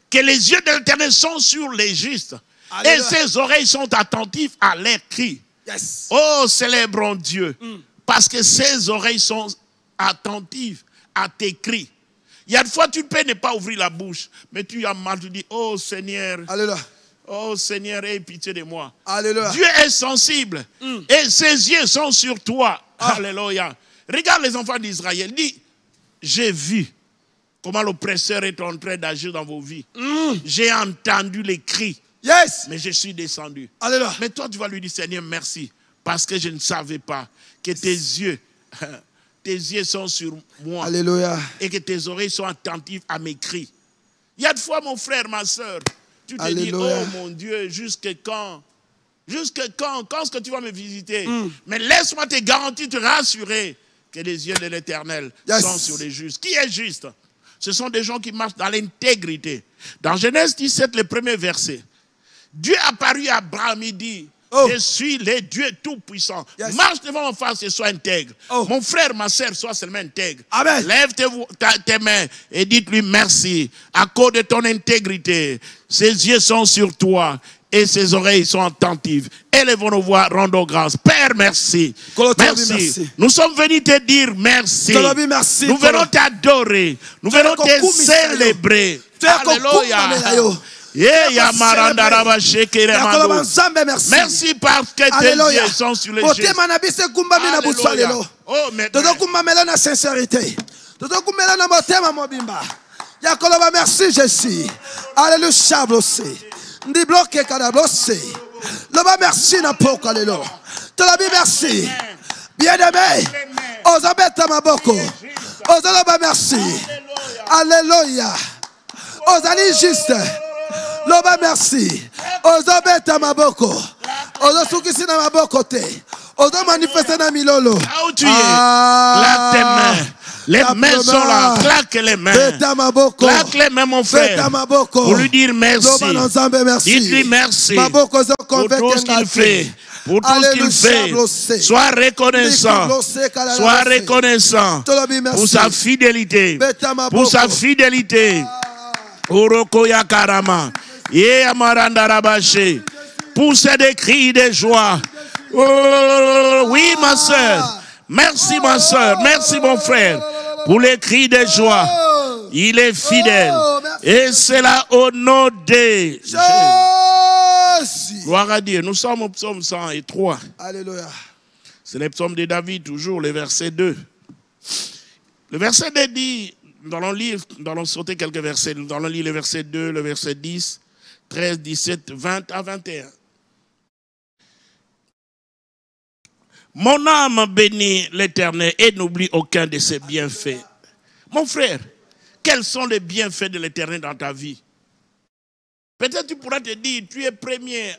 Que les yeux de l'Éternel sont sur les justes. Alléluia. Et ses oreilles sont attentives à leurs cris. Yes. Oh, célébrons Dieu. Parce que ses oreilles sont attentives à tes cris. Il y a des fois, tu peux ne pas ouvrir la bouche. Mais tu as mal, tu dis, oh Seigneur. Alléluia. Oh Seigneur, aie pitié de moi. Alléluia. Dieu est sensible. Et ses yeux sont sur toi. Alléluia. Regarde les enfants d'Israël. Dis, j'ai vu comment l'oppresseur est en train d'agir dans vos vies. J'ai entendu les cris. Yes. Mais je suis descendu. Alléluia. Mais toi, tu vas lui dire, Seigneur, merci. Parce que je ne savais pas que tes yeux sont sur moi. Alléluia. Et que tes oreilles sont attentives à mes cris. Il y a des fois, mon frère, ma soeur, tu te dis, oh mon Dieu, jusque quand? Jusque quand est-ce que tu vas me visiter? Mais laisse-moi te garantir, te rassurer que les yeux de l'Éternel sont sur les justes. Qui est juste? Ce sont des gens qui marchent dans l'intégrité. Dans Genèse 17, le premier verset, Dieu apparut à Abraham, il dit, je suis le Dieu tout-puissant. Marche devant mon face et sois intègre. Mon frère, ma soeur, sois seulement intègre. Amen. Lève tes mains et dites-lui merci. À cause de ton intégrité, ses yeux sont sur toi et ses oreilles sont attentives. Élevons nos voix, rendons grâce. Père, merci. Merci. Nous sommes venus te dire merci. Nous venons t'adorer. Nous venons te célébrer. Alléluia. Merci parce que tes yeux sont sur les justes. Alléluia. Oh, mais merci Jésus. Alléluia. Ndi bloqué kadablosé. Loba merci na poko lelo. Tolabi merci. Bien-aimé. Ozabeta maboko. Ozaloba merci. Alléluia. Ozali juste. Loba merci. Ozabeta maboko. Ozosukisi na maboko te. Ozo manifester na milolo. Là où tu es. Claque tes mains. Les mains sont là. Claque les mains. Claque les mains, mon frère. Pour lui dire merci. Dites-lui merci. Pour tout ce qu'il fait. Pour tout ce qu'il fait. Sois reconnaissant. Sois reconnaissant. Pour sa fidélité. Pour sa fidélité. Urokoya Karama. Amaranda Rabaché. Pousse des cris de joie. Oh, oui, ma soeur. Merci, ma soeur. Merci, mon frère. pour les cris de joie. Il est fidèle. Et c'est là au nom de Jésus. Gloire à Dieu. Nous sommes au psaume 103. Alléluia. C'est le psaume de David, toujours le verset 2. Le verset 2 dit, nous allons sauter quelques versets. Nous allons lire le verset 2, le verset 10, 13, 17, 20 à 21. Mon âme bénit l'Éternel et n'oublie aucun de ses bienfaits. Mon frère, quels sont les bienfaits de l'Éternel dans ta vie? Peut-être tu pourras te dire, tu es premier,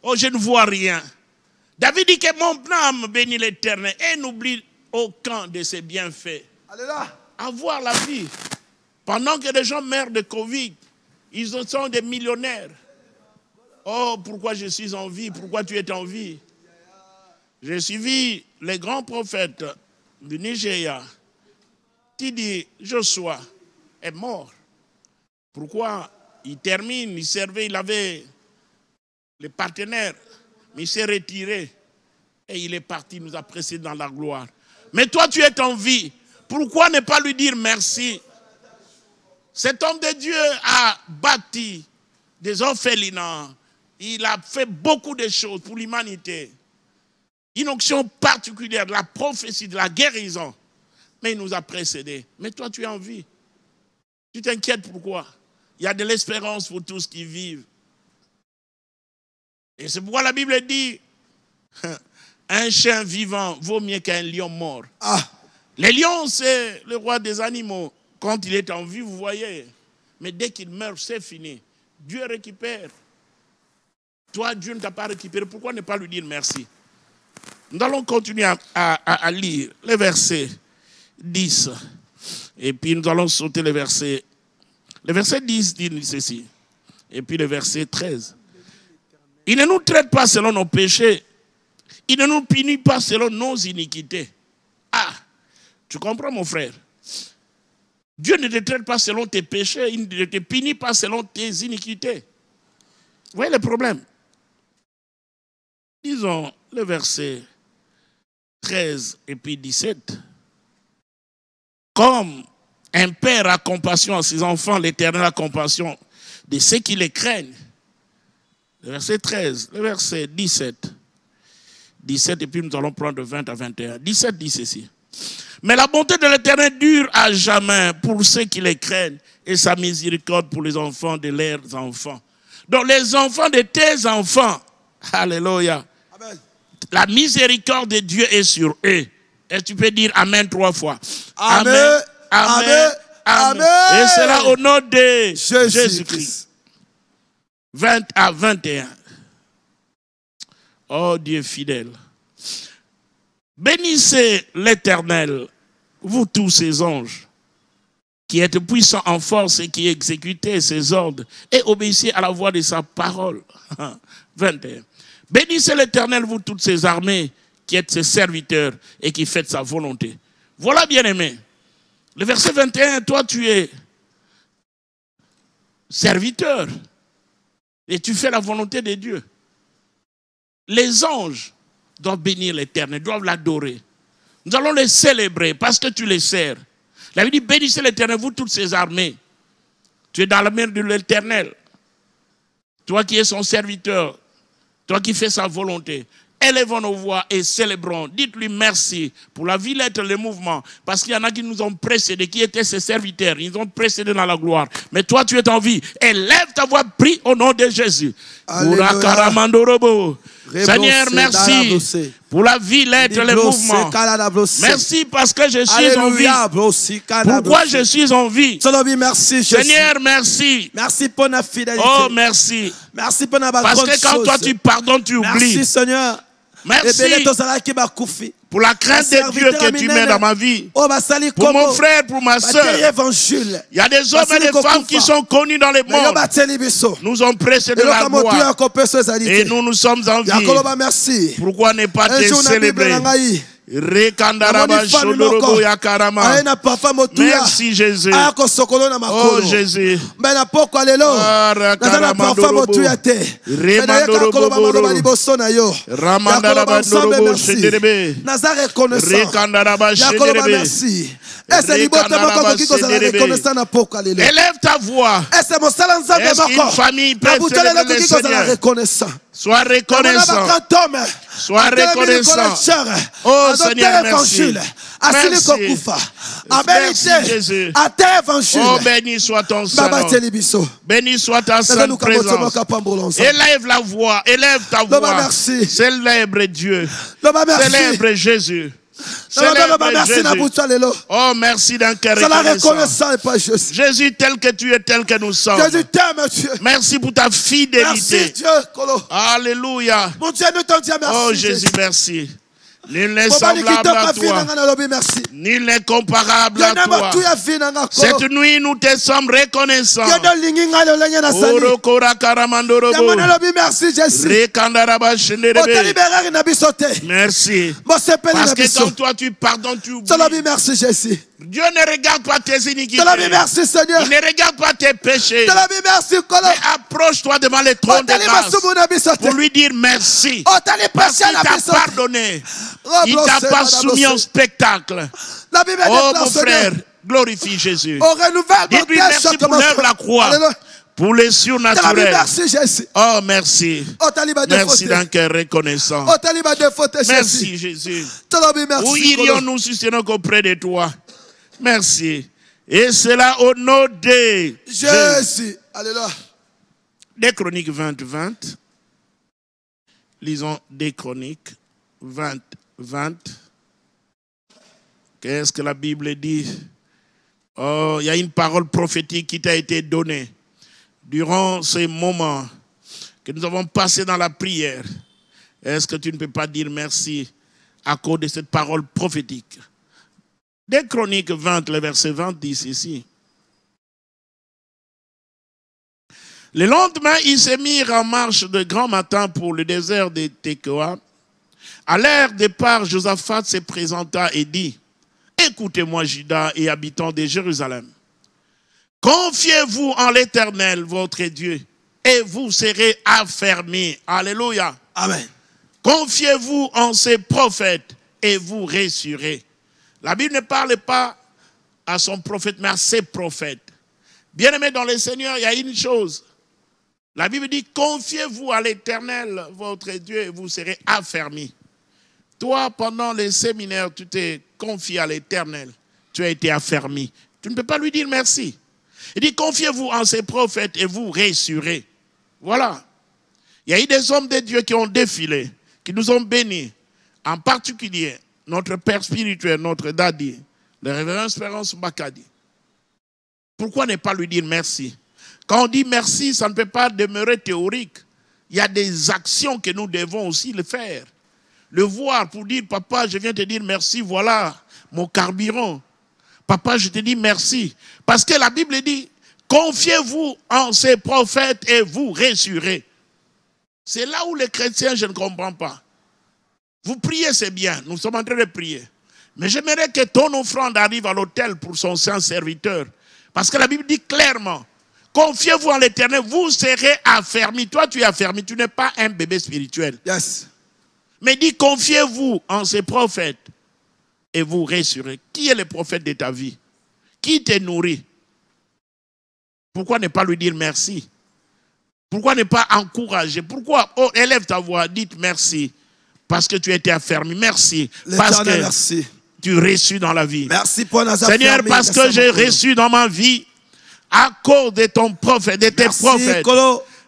oh je ne vois rien. David dit que mon âme bénit l'Éternel et n'oublie aucun de ses bienfaits. Alléluia. Avoir la vie. Pendant que les gens meurent de Covid, ils sont des millionnaires. Oh, pourquoi je suis en vie? Pourquoi tu es en vie? J'ai suivi les grands prophètes du Nigeria qui dit Joshua est mort. Pourquoi? Il termine, il servait, il avait les partenaires, mais il s'est retiré et il est parti, il nous a précédés dans la gloire. Mais toi, tu es en vie. Pourquoi ne pas lui dire merci? Cet homme de Dieu a bâti des orphelinats. Il a fait beaucoup de choses pour l'humanité. Une onction particulière de la prophétie, de la guérison. Mais il nous a précédés. Mais toi, tu es en vie. Tu t'inquiètes pourquoi? Il y a de l'espérance pour tous qui vivent. Et c'est pourquoi la Bible dit, un chien vivant vaut mieux qu'un lion mort. Ah. Les lions, c'est le roi des animaux. Quand il est en vie, vous voyez. Mais dès qu'il meurt, c'est fini. Dieu récupère. Toi, Dieu ne t'a pas récupéré. Pourquoi ne pas lui dire merci? Nous allons continuer à lire les versets 10. Et puis nous allons sauter les versets. Le verset 10 dit ceci. Et puis le verset 13. Il ne nous traite pas selon nos péchés. Il ne nous punit pas selon nos iniquités. Ah, tu comprends mon frère? Dieu ne te traite pas selon tes péchés. Il ne te punit pas selon tes iniquités. Vous voyez le problème? Disons le verset 13 et puis 17. Comme un père a compassion à ses enfants, l'Éternel a compassion de ceux qui les craignent. Le verset 13, le verset 17. 17 et puis nous allons prendre de 20 à 21. 17 dit ceci. Mais la bonté de l'Éternel dure à jamais pour ceux qui les craignent et sa miséricorde pour les enfants de leurs enfants. Donc les enfants de tes enfants, alléluia, amen. La miséricorde de Dieu est sur eux. Et tu peux dire Amen 3 fois. Amen, Amen, Amen. Et c'est là au nom de Jésus-Christ. 20 à 21. Oh Dieu fidèle. Bénissez l'Éternel, vous tous ses anges, qui êtes puissants en force et qui exécutez ses ordres et obéissez à la voix de sa parole. 21. Bénissez l'Éternel, vous toutes ses armées, qui êtes ses serviteurs et qui faites sa volonté. Voilà, bien-aimé. Le verset 21, toi tu es serviteur et tu fais la volonté de Dieu. Les anges doivent bénir l'Éternel, doivent l'adorer. Nous allons les célébrer parce que tu les sers. La Bible dit, bénissez l'Éternel, vous toutes ses armées. Tu es dans la main de l'Éternel. Toi qui es son serviteur, toi qui fais sa volonté. Élevons nos voix et célébrons. Dites-lui merci pour la vie, l'être, le mouvement. Parce qu'il y en a qui nous ont précédés, qui étaient ses serviteurs. Ils nous ont précédés dans la gloire. Mais toi, tu es en vie. Élève ta voix, prie au nom de Jésus. Seigneur, merci pour la vie, l'être, le mouvement. Merci parce que je suis en vie. Pourquoi je suis en vie? Seigneur, merci. Merci pour la fidélité. Oh, merci. Merci pour la parce que quand toi tu pardonnes, tu oublies. Merci Seigneur. Merci pour la crainte de Dieu que tu mets dans ma vie. Pour mon frère, pour ma soeur. Il y a des hommes et des femmes qui sont connus dans les mondes. Nous ont précédé la gloire. Et nous, nous sommes en vie. Pourquoi ne pas te célébrer? Merci Jésus. Oh Jésus. Élève ta voix. Est-ce qu'une famille peut célébrer le Seigneur? Sois reconnaissant. Sois reconnaissant. Oh Seigneur, merci. Merci. Merci Jésus. Oh, béni soit ton Saint. Béni soit ta sainte présence. Élève la voix. Élève ta voix. Célèbre Dieu. Célèbre Jésus. Oh, merci d'un cœur reconnaissant. Jésus, tel que tu es, tel que nous sommes. Merci pour ta fidélité. Merci Dieu. Alléluia. Oh Jésus, merci. Nul n'est semblable à toi. Nul n'est comparable à toi. Cette nuit, nous te sommes reconnaissants. Merci. Parce que quand toi tu pardonnes, tu oublies. Dieu ne regarde pas tes iniquités. Il ne regarde pas tes péchés. Mais approche-toi devant le trône de grâce pour lui dire merci. Parce qu'il t'a pardonné. Il t'a pas soumis au spectacle. Oh mon frère, glorifie Jésus. Dis-lui merci pour l'œuvre de la croix. Pour les surnaturels. Oh merci. Merci d'un cœur reconnaissant. Merci Jésus. Où irions-nous si ce n'est qu'auprès de toi? Merci. Et cela au nom de Jésus. Alléluia. Des Chroniques 20, 20. Lisons des Chroniques 20, 20. Qu'est-ce que la Bible dit? Oh, il y a une parole prophétique qui t'a été donnée durant ces moments que nous avons passés dans la prière. Est-ce que tu ne peux pas dire merci à cause de cette parole prophétique? Des Chroniques 20, le verset 20 dit ceci. Le lendemain, ils se mirent en marche de grand matin pour le désert de Tekoa. À leur départ, Josaphat se présenta et dit, « Écoutez-moi, Juda et habitants de Jérusalem. Confiez-vous en l'Éternel, votre Dieu, et vous serez affermis. » Alléluia. Amen. Confiez-vous en ses prophètes, et vous réussirez. La Bible ne parle pas à son prophète, mais à ses prophètes. Bien-aimés dans le Seigneur, il y a une chose. La Bible dit, confiez-vous à l'Éternel, votre Dieu, et vous serez affermis. Toi, pendant les séminaires, tu t'es confié à l'Éternel. Tu as été affermi. Tu ne peux pas lui dire merci. Il dit, confiez-vous en ses prophètes et vous réussirez. Voilà. Il y a eu des hommes de Dieu qui ont défilé, qui nous ont bénis. En particulier, notre père spirituel, notre daddy, le révérend Espérance Bakadi. Pourquoi ne pas lui dire merci? Quand on dit merci, ça ne peut pas demeurer théorique. Il y a des actions que nous devons aussi le faire. Le voir pour dire, papa, je viens te dire merci, voilà mon carburant. Papa, je te dis merci. Parce que la Bible dit, confiez-vous en ces prophètes et vous réussirez. C'est là où les chrétiens, je ne comprends pas. Vous priez, c'est bien. Nous sommes en train de prier. Mais j'aimerais que ton offrande arrive à l'autel pour son saint serviteur. Parce que la Bible dit clairement, confiez-vous en l'Éternel, vous serez affermis. Toi, tu es affermi, tu n'es pas un bébé spirituel. Yes. Mais dit, confiez-vous en ces prophètes et vous réussirez. Qui est le prophète de ta vie? Qui te nourrit? Pourquoi ne pas lui dire merci? Pourquoi ne pas encourager? Pourquoi? Oh, élève ta voix, dites merci. Parce que tu as été affermi. Merci. Parce que merci. Tu reçus dans la vie. Merci pour nous Seigneur, parce que j'ai reçu dans ma vie à cause de ton prophète, de tes prophètes.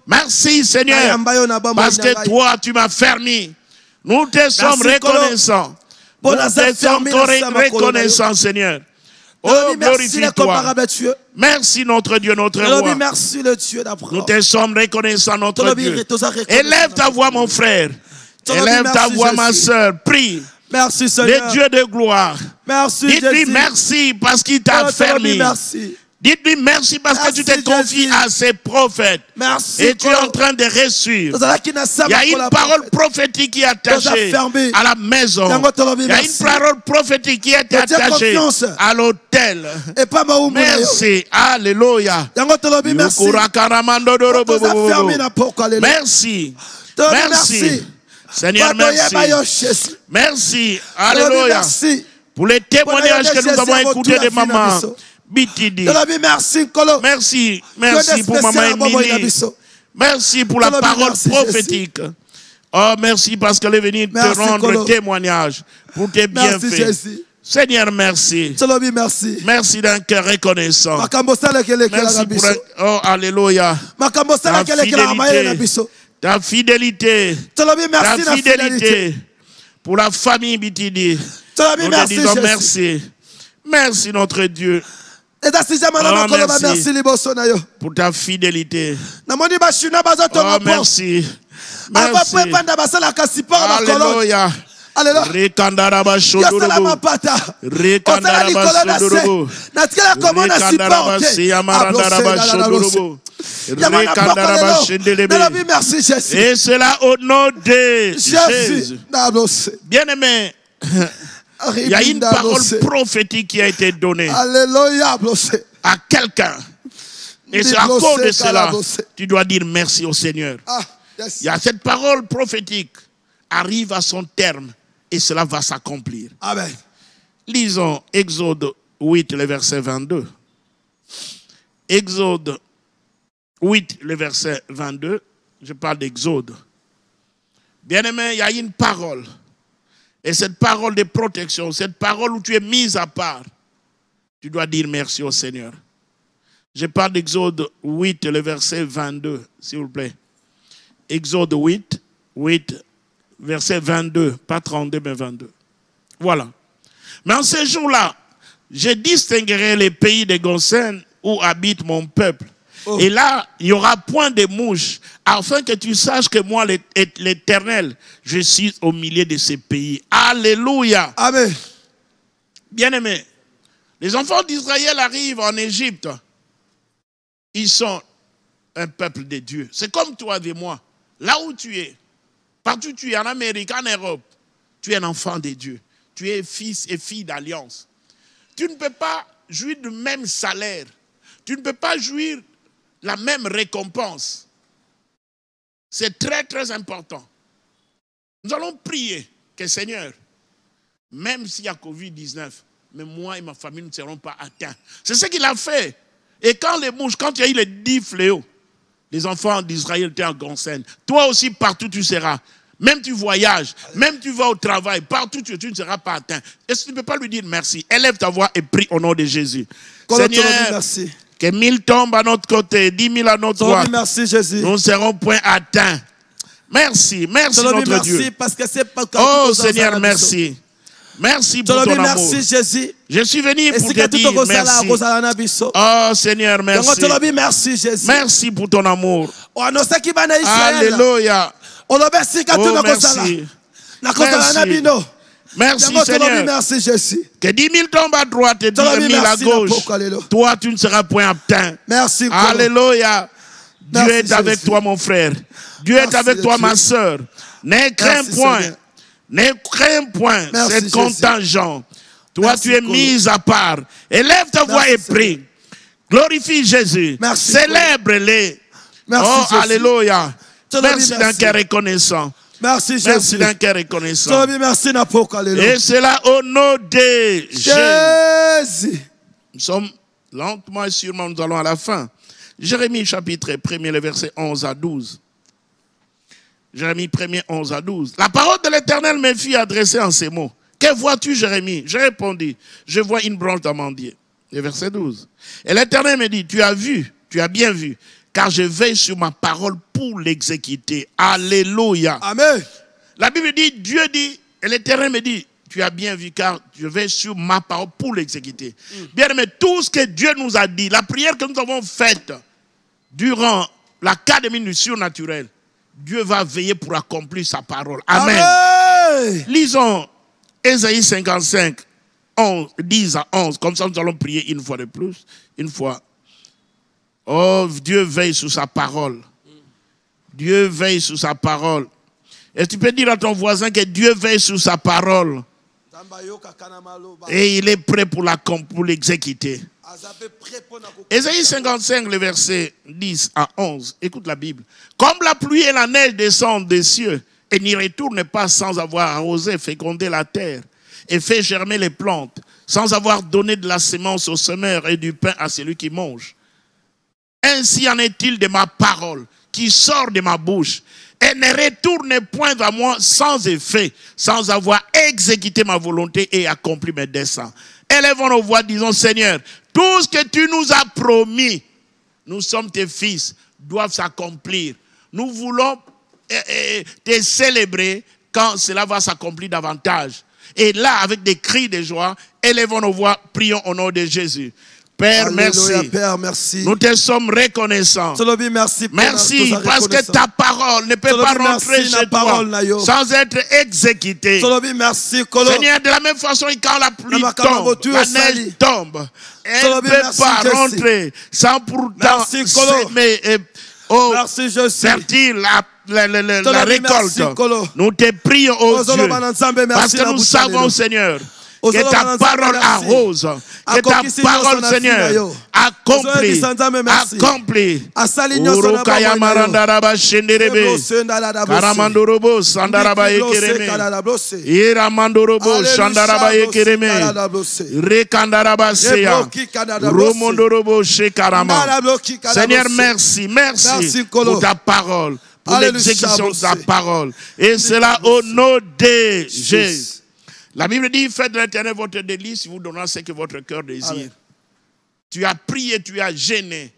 Merci Seigneur. Parce que toi, tu m'as fermé. Nous te sommes reconnaissants. Nous te sommes reconnaissants, Seigneur. Oh, glorifie-toi. Merci notre Dieu, notre roi. Merci le Dieu d'après. Nous te sommes reconnaissants, notre Dieu. Élève ta voix, mon frère. Élève ta voix, ma soeur. Prie. Merci, Seigneur. Le Dieu de gloire. Merci, dites-lui merci parce qu'il t'a fermé. Merci. Dites-lui merci parce que tu t'es confié à ses prophètes. Merci. Et tu es en train de réussir. Il y a une parole prophétique qui est attachée à la maison. Il y a une parole prophétique qui est attachée à l'autel. Merci. Alléluia. Merci. Merci. Seigneur, merci. Merci. Alléluia. Pour les témoignages que nous avons écoutés de maman Bitidi. Merci. Merci pour maman Emily. Merci pour la parole prophétique. Oh, merci parce qu'elle est venue te rendre témoignage pour tes bienfaits. Seigneur, merci. Merci d'un cœur reconnaissant. Merci pour oh, alléluia. Ta fidélité. Ta fidélité pour la famille Bitidi. Nous te disons merci. Merci notre Dieu. Oh, merci pour ta fidélité. Oh, merci. Merci. Alléluia. Rekandaraba Shodorobo. Rekandaraba Shodorobo. Rekandaraba Siamarandaraba Shodorobo. Rekandaraba Shendelebe. Et cela au nom de Jésus. Bien-aimé, il y a une parole prophétique qui a été donnée à quelqu'un. Et c'est à cause de cela, tu dois dire merci au Seigneur. Il y a cette parole prophétique arrive à son terme et cela va s'accomplir. Amen. Lisons Exode 8, le verset 22. Exode 8, le verset 22. Je parle d'Exode. Bien-aimé, il y a une parole. Et cette parole de protection, cette parole où tu es mise à part, tu dois dire merci au Seigneur. Je parle d'Exode 8, le verset 22, s'il vous plaît. Exode 8, verset 22, pas 32, mais 22. Voilà. Mais en ces jours-là, je distinguerai les pays de Goshen où habite mon peuple. Oh. Et là, il n'y aura point de mouches, afin que tu saches que moi, l'Éternel, je suis au milieu de ces pays. Alléluia. Amen. Bien-aimés, les enfants d'Israël arrivent en Égypte. Ils sont un peuple de Dieu. C'est comme toi et moi. Là où tu es, partout où tu es, en Amérique, en Europe, tu es un enfant de Dieu. Tu es fils et fille d'alliance. Tu ne peux pas jouir du même salaire. Tu ne peux pas jouir la même récompense. C'est très, très important. Nous allons prier que Seigneur, même s'il y a Covid-19, mais moi et ma famille ne serons pas atteints. C'est ce qu'il a fait. Et quand les mouches, quand il y a eu les 10 fléaux, les enfants d'Israël étaient en Goshen. Toi aussi, partout tu seras. Même tu voyages, même tu vas au travail, partout tu ne seras pas atteint. Est-ce que tu ne peux pas lui dire merci? Élève ta voix et prie au nom de Jésus. Seigneur, merci. Que 1000 tombent à notre côté, 10 000 à notre droite. Merci Jésus. Nous ne serons point atteints. Merci, merci notre Dieu. Parce que oh Seigneur, merci. Merci pour ton amour. Merci Jésus. Je suis venu pour te dire merci. Oh Seigneur, merci. Merci Jésus. Merci pour ton amour. Alléluia. Oh merci. Merci Seigneur. Merci Jésus. Que 10 000 tombent à droite et 10 000 à gauche. Toi, tu ne seras point atteint. Merci. Alléluia. Dieu est avec toi, mon frère. Dieu est avec toi, ma soeur. Ne crains point. Ne crains point cette contingent. Toi, tu es mise à part. Élève ta voix et prie. Glorifie Jésus. Célèbre-les. Oh, alléluia. Merci d'un cœur reconnaissant. Merci Jésus. Merci d'un cœur reconnaissant. Et c'est là au nom de Jésus. Nous sommes lentement et sûrement, nous allons à la fin. Jérémie chapitre 1, le verset 11 à 12. Jérémie 1, 11 à 12. La parole de l'Éternel me fit adresser en ces mots. Que vois-tu, Jérémie? J'ai répondu, je vois une branche d'amandier. Le verset 12. Et l'Éternel me dit, tu as vu, tu as bien vu, car je veille sur ma parole pour l'exécuter. Alléluia. Amen. La Bible dit, Dieu dit, et l'Éternel me dit, tu as bien vu, car je veille sur ma parole pour l'exécuter. Bien aimé, tout ce que Dieu nous a dit, la prière que nous avons faite durant l'académie du surnaturel, Dieu va veiller pour accomplir sa parole. Amen. Amen. Lisons Ésaïe 55, 10 à 11. Comme ça, nous allons prier une fois de plus. Une fois. Oh, Dieu veille sur sa parole. Dieu veille sur sa parole. Et tu peux dire à ton voisin que Dieu veille sur sa parole. Et il est prêt pour l'exécuter. Ésaïe 55, le verset 10 à 11. Écoute la Bible. Comme la pluie et la neige descendent des cieux et n'y retournent pas sans avoir arrosé, fécondé la terre et fait germer les plantes, sans avoir donné de la sémence au semeur et du pain à celui qui mange. Ainsi en est-il de ma parole qui sort de ma bouche et ne retourne point à moi sans effet, sans avoir exécuté ma volonté et accompli mes desseins. Élevons nos voix, disons, Seigneur, tout ce que tu nous as promis, nous sommes tes fils, doivent s'accomplir. Nous voulons te célébrer quand cela va s'accomplir davantage. Et là, avec des cris de joie, élevons nos voix, prions au nom de Jésus. Père, Alléluia, merci. Père, merci. Nous te sommes reconnaissants. Merci parce que ta parole ne peut pas rentrer chez toi sans être exécutée. Seigneur, de la même façon, quand la pluie tombe, la neige tombe, elle ne peut pas rentrer sans pourtant fertile la récolte. Nous te prions, oh Dieu, parce que nous savons, Seigneur, que ta parole arrose, que ta parole, Seigneur, accomplit. Urukaya marandaraba shenderebe, karamandorobo sandaraba ekereme, iramandorobo sandaraba ekereme, rekandaraba seya, romondorobo shekarama. Seigneur, merci pour ta parole, pour l'exécution de ta parole. Et cela au nom de Jésus. La Bible dit, faites de l'Éternel votre délice, vous donnera ce que votre cœur désire. Amen. Tu as prié, tu as gêné.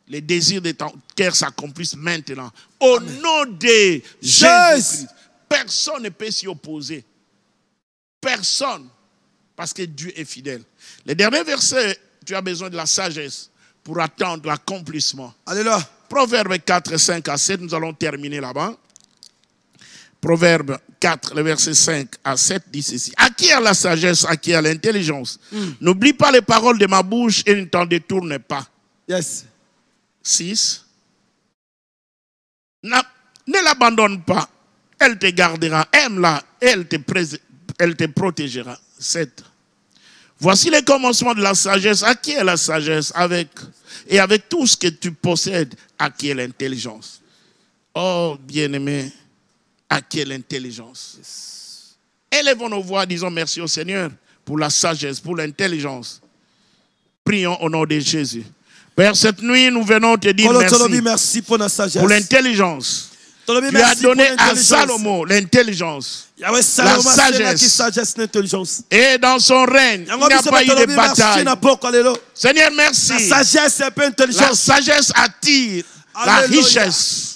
Les désirs de ton cœur s'accomplissent maintenant. Au nom de Jésus-Christ. Personne ne peut s'y opposer. Personne. Parce que Dieu est fidèle. Les derniers versets, tu as besoin de la sagesse pour attendre l'accomplissement. Alléluia. Proverbe 4, 5 à 7, nous allons terminer là-bas. Proverbe 4, le verset 5 à 7 dit ceci. Acquiert la sagesse, acquiert l'intelligence. N'oublie pas les paroles de ma bouche et ne t'en détourne pas. Yes. 6. Ne l'abandonne pas. Elle te gardera. Aime-la. Elle te protégera. 7. Voici les commencements de la sagesse. Acquiert la sagesse avec tout ce que tu possèdes, acquiert l'intelligence. Oh, bien-aimé. À quelle intelligence. Élevons nos voix, disons merci au Seigneur pour la sagesse, pour l'intelligence. Prions au nom de Jésus. Père, cette nuit, nous venons te dire merci pour l'intelligence. Tu as donné à Salomon l'intelligence, la sagesse. Et dans son règne, il n'y a pas eu de bataille. Seigneur, merci. La sagesse attire la richesse.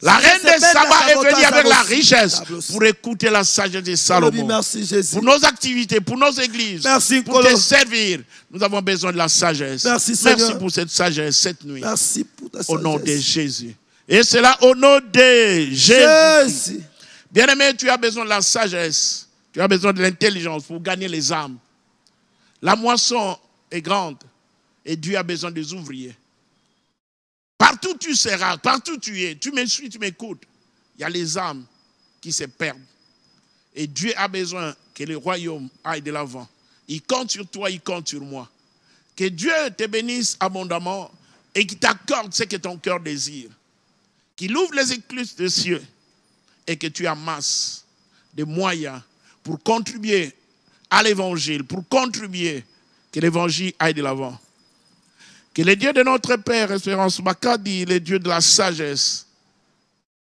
La reine de Saba est venue avec la richesse pour écouter la sagesse de Salomon. Pour nos activités, pour nos églises, pour te servir, nous avons besoin de la sagesse. Merci pour cette sagesse cette nuit. Merci pour ta sagesse. Au nom de Jésus. Et c'est là au nom de Jésus. Bien-aimé, tu as besoin de la sagesse. Tu as besoin de l'intelligence pour gagner les âmes. La moisson est grande et Dieu a besoin des ouvriers. Partout tu seras, partout tu es, tu me suis, tu m'écoutes. Il y a les âmes qui se perdent. Et Dieu a besoin que le royaume aille de l'avant. Il compte sur toi, il compte sur moi. Que Dieu te bénisse abondamment et qu'il t'accorde ce que ton cœur désire. Qu'il ouvre les écluses des cieux et que tu amasses des moyens pour contribuer à l'évangile, pour contribuer que l'évangile aille de l'avant. Que le Dieu de notre Père, Espérance Makadi, le Dieu de la sagesse,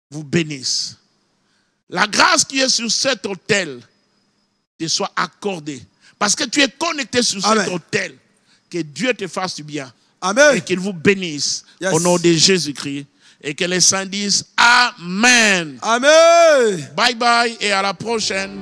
vous bénisse. La grâce qui est sur cet autel te soit accordée. Parce que tu es connecté sur cet autel. Que Dieu te fasse du bien. Amen. Et qu'il vous bénisse au nom de Jésus-Christ. Et que les saints disent Amen. Amen. Bye bye et à la prochaine.